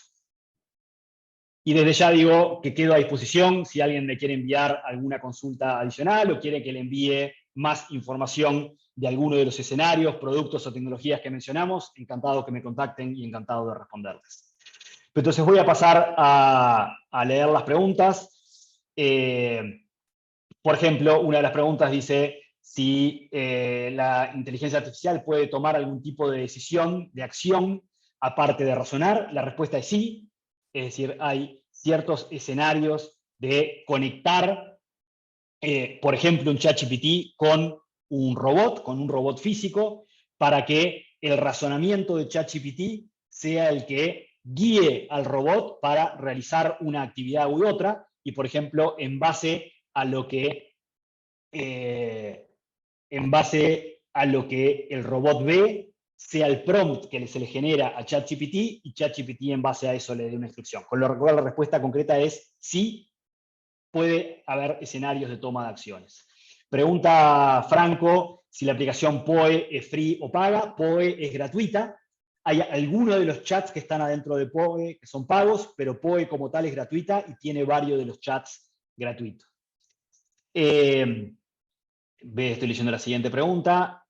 Y desde ya digo que quedo a disposición si alguien me quiere enviar alguna consulta adicional o quiere que le envíe más información de alguno de los escenarios, productos o tecnologías que mencionamos. Encantado que me contacten y encantado de responderles. Entonces voy a pasar a leer las preguntas. Por ejemplo, una de las preguntas dice si la inteligencia artificial puede tomar algún tipo de decisión, de acción, aparte de razonar. La respuesta es sí. Es decir, hay ciertos escenarios de conectar, por ejemplo, un ChatGPT con un robot físico, para que el razonamiento de ChatGPT sea el que guíe al robot para realizar una actividad u otra, y por ejemplo, en base a lo que el robot ve, sea el prompt que se le genera a ChatGPT y ChatGPT en base a eso le dé una instrucción. Con lo cual la respuesta concreta es sí, puede haber escenarios de toma de acciones. Pregunta Franco si la aplicación POE es free o paga. POE es gratuita. Hay algunos de los chats que están adentro de POE que son pagos, pero POE como tal es gratuita y tiene varios de los chats gratuitos. Estoy leyendo la siguiente pregunta.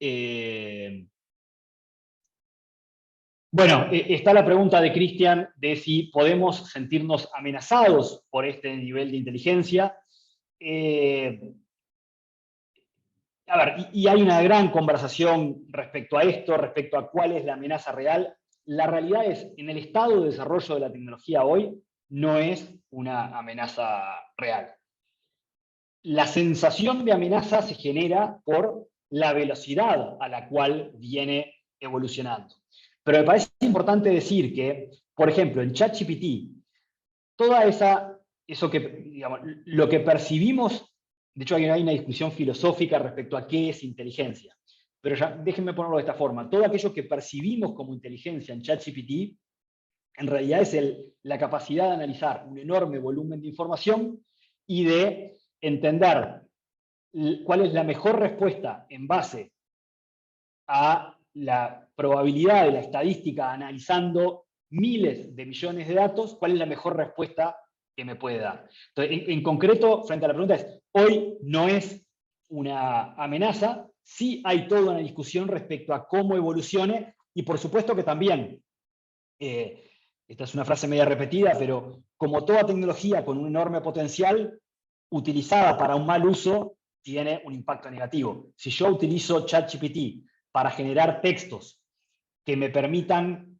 Bueno, está la pregunta de Cristian de si podemos sentirnos amenazados por este nivel de inteligencia. A ver, y hay una gran conversación respecto a esto, respecto a cuál es la amenaza real. La realidad es, en el estado de desarrollo de la tecnología hoy, no es una amenaza real. La sensación de amenaza se genera por la velocidad a la cual viene evolucionando. Pero me parece importante decir que, por ejemplo, en ChatGPT, eso que, digamos, lo que percibimos, de hecho hay una discusión filosófica respecto a qué es inteligencia, pero ya déjenme ponerlo de esta forma, todo aquello que percibimos como inteligencia en ChatGPT, en realidad es la capacidad de analizar un enorme volumen de información y de entender cuál es la mejor respuesta en base a la probabilidad de la estadística analizando miles de millones de datos, cuál es la mejor respuesta que me puede dar. Entonces, en concreto, frente a la pregunta es, hoy no es una amenaza, sí hay toda una discusión respecto a cómo evolucione, y por supuesto que también, esta es una frase media repetida, pero como toda tecnología con un enorme potencial, utilizada para un mal uso, tiene un impacto negativo. Si yo utilizo ChatGPT para generar textos que me permitan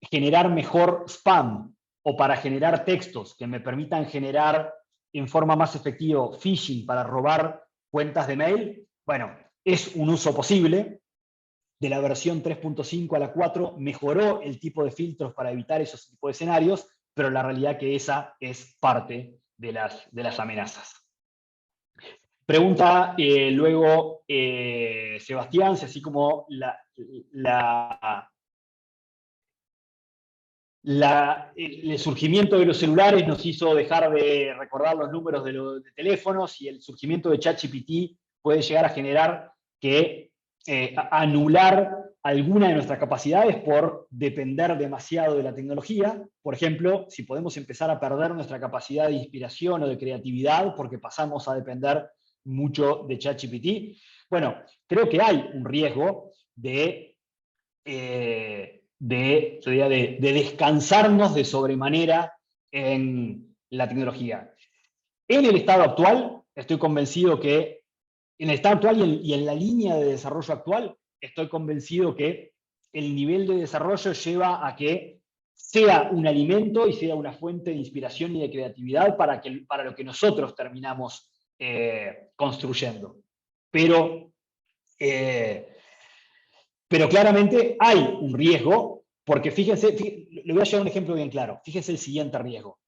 generar mejor spam, o para generar textos que me permitan generar en forma más efectiva phishing para robar cuentas de mail, bueno, es un uso posible. De la versión 3.5 a la 4 mejoró el tipo de filtros para evitar esos tipos de escenarios, pero la realidad que esa es parte de las amenazas. Pregunta luego Sebastián, si así como el surgimiento de los celulares nos hizo dejar de recordar los números de teléfonos, y el surgimiento de ChatGPT puede llegar a generar que anular alguna de nuestras capacidades por depender demasiado de la tecnología. Por ejemplo, si podemos empezar a perder nuestra capacidad de inspiración o de creatividad porque pasamos a depender mucho de ChatGPT. Bueno, creo que hay un riesgo de descansarnos de sobremanera en la tecnología. En el estado actual, estoy convencido que, en el estado actual y en la línea de desarrollo actual, estoy convencido que el nivel de desarrollo lleva a que sea un alimento y sea una fuente de inspiración y de creatividad para lo que nosotros terminamos construyendo. Pero claramente hay un riesgo, porque fíjense, le voy a llevar un ejemplo bien claro. Fíjense el siguiente riesgo.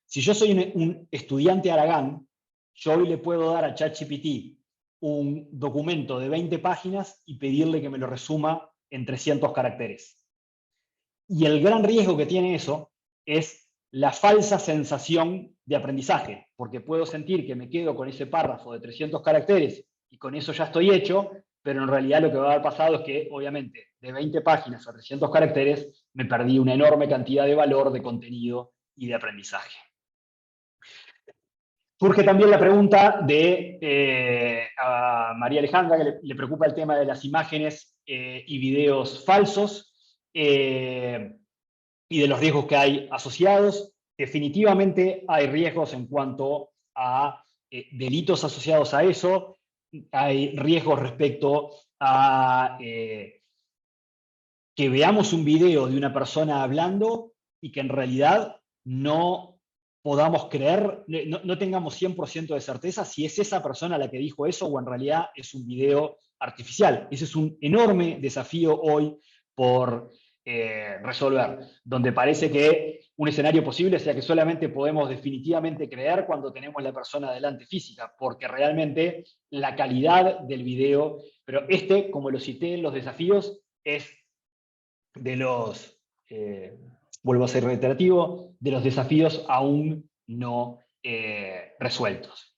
Si yo soy un estudiante Aragán, yo hoy le puedo dar a ChatGPT un documento de 20 páginas y pedirle que me lo resuma en 300 caracteres. Y el gran riesgo que tiene eso es la falsa sensación de aprendizaje, porque puedo sentir que me quedo con ese párrafo de 300 caracteres y con eso ya estoy hecho, pero en realidad lo que va a haber pasado es que, obviamente, de 20 páginas a 300 caracteres, me perdí una enorme cantidad de valor, de contenido y de aprendizaje. Surge también la pregunta a María Alejandra, que le preocupa el tema de las imágenes y videos falsos y de los riesgos que hay asociados. Definitivamente hay riesgos en cuanto a delitos asociados a eso, hay riesgos respecto a que veamos un video de una persona hablando y que en realidad no podamos creer, no tengamos 100% de certeza si es esa persona la que dijo eso o en realidad es un video artificial. Ese es un enorme desafío hoy por resolver, donde parece que un escenario posible sea que solamente podemos definitivamente creer cuando tenemos la persona delante física, porque realmente la calidad del video, pero como lo cité en los desafíos, es de los, vuelvo a ser reiterativo, de los desafíos aún no resueltos.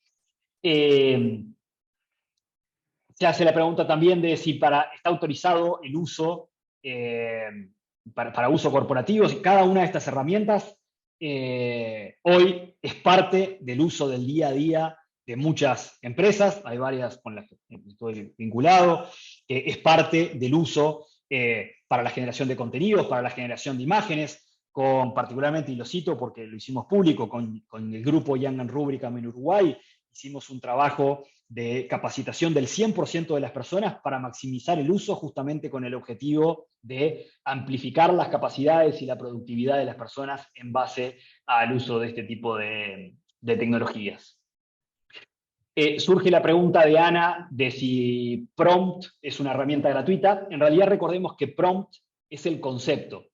Se hace la pregunta también de si está autorizado el uso para uso corporativo, si cada una de estas herramientas hoy es parte del uso del día a día de muchas empresas, hay varias con las que estoy vinculado, es parte del uso para la generación de contenidos, para la generación de imágenes, particularmente, y lo cito porque lo hicimos público, con el grupo Young and Rubicam en Uruguay, hicimos un trabajo de capacitación del 100% de las personas para maximizar el uso, justamente con el objetivo de amplificar las capacidades y la productividad de las personas en base al uso de este tipo de tecnologías. Surge la pregunta de Ana de si Prompt es una herramienta gratuita. En realidad recordemos que Prompt es el concepto.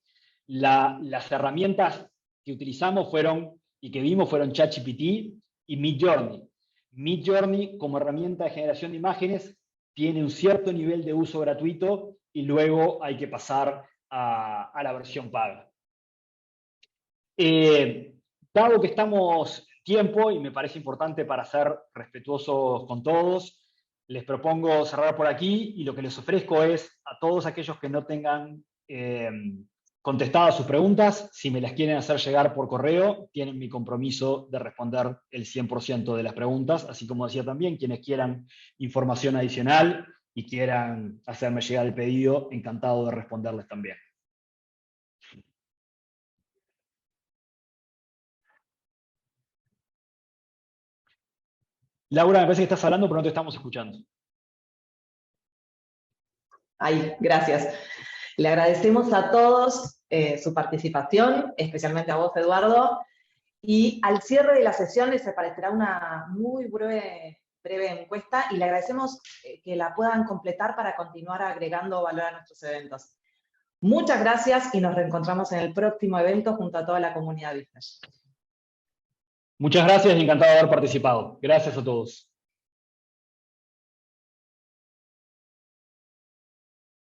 Las herramientas que utilizamos y que vimos fueron ChatGPT y Midjourney. Midjourney, como herramienta de generación de imágenes, tiene un cierto nivel de uso gratuito y luego hay que pasar a la versión paga. Dado que estamos en tiempo, y me parece importante para ser respetuosos con todos, les propongo cerrar por aquí, y lo que les ofrezco es a todos aquellos que no tengan contestadas sus preguntas, si me las quieren hacer llegar por correo, tienen mi compromiso de responder el 100% de las preguntas, así como decía también, quienes quieran información adicional y quieran hacerme llegar el pedido, encantado de responderles también. Laura, me parece que estás hablando, pero no te estamos escuchando. Ay, gracias. Le agradecemos a todos su participación, especialmente a vos, Eduardo, y al cierre de la sesión les aparecerá una muy breve encuesta y le agradecemos que la puedan completar para continuar agregando valor a nuestros eventos. Muchas gracias y nos reencontramos en el próximo evento junto a toda la comunidad Business. Muchas gracias y encantado de haber participado. Gracias a todos.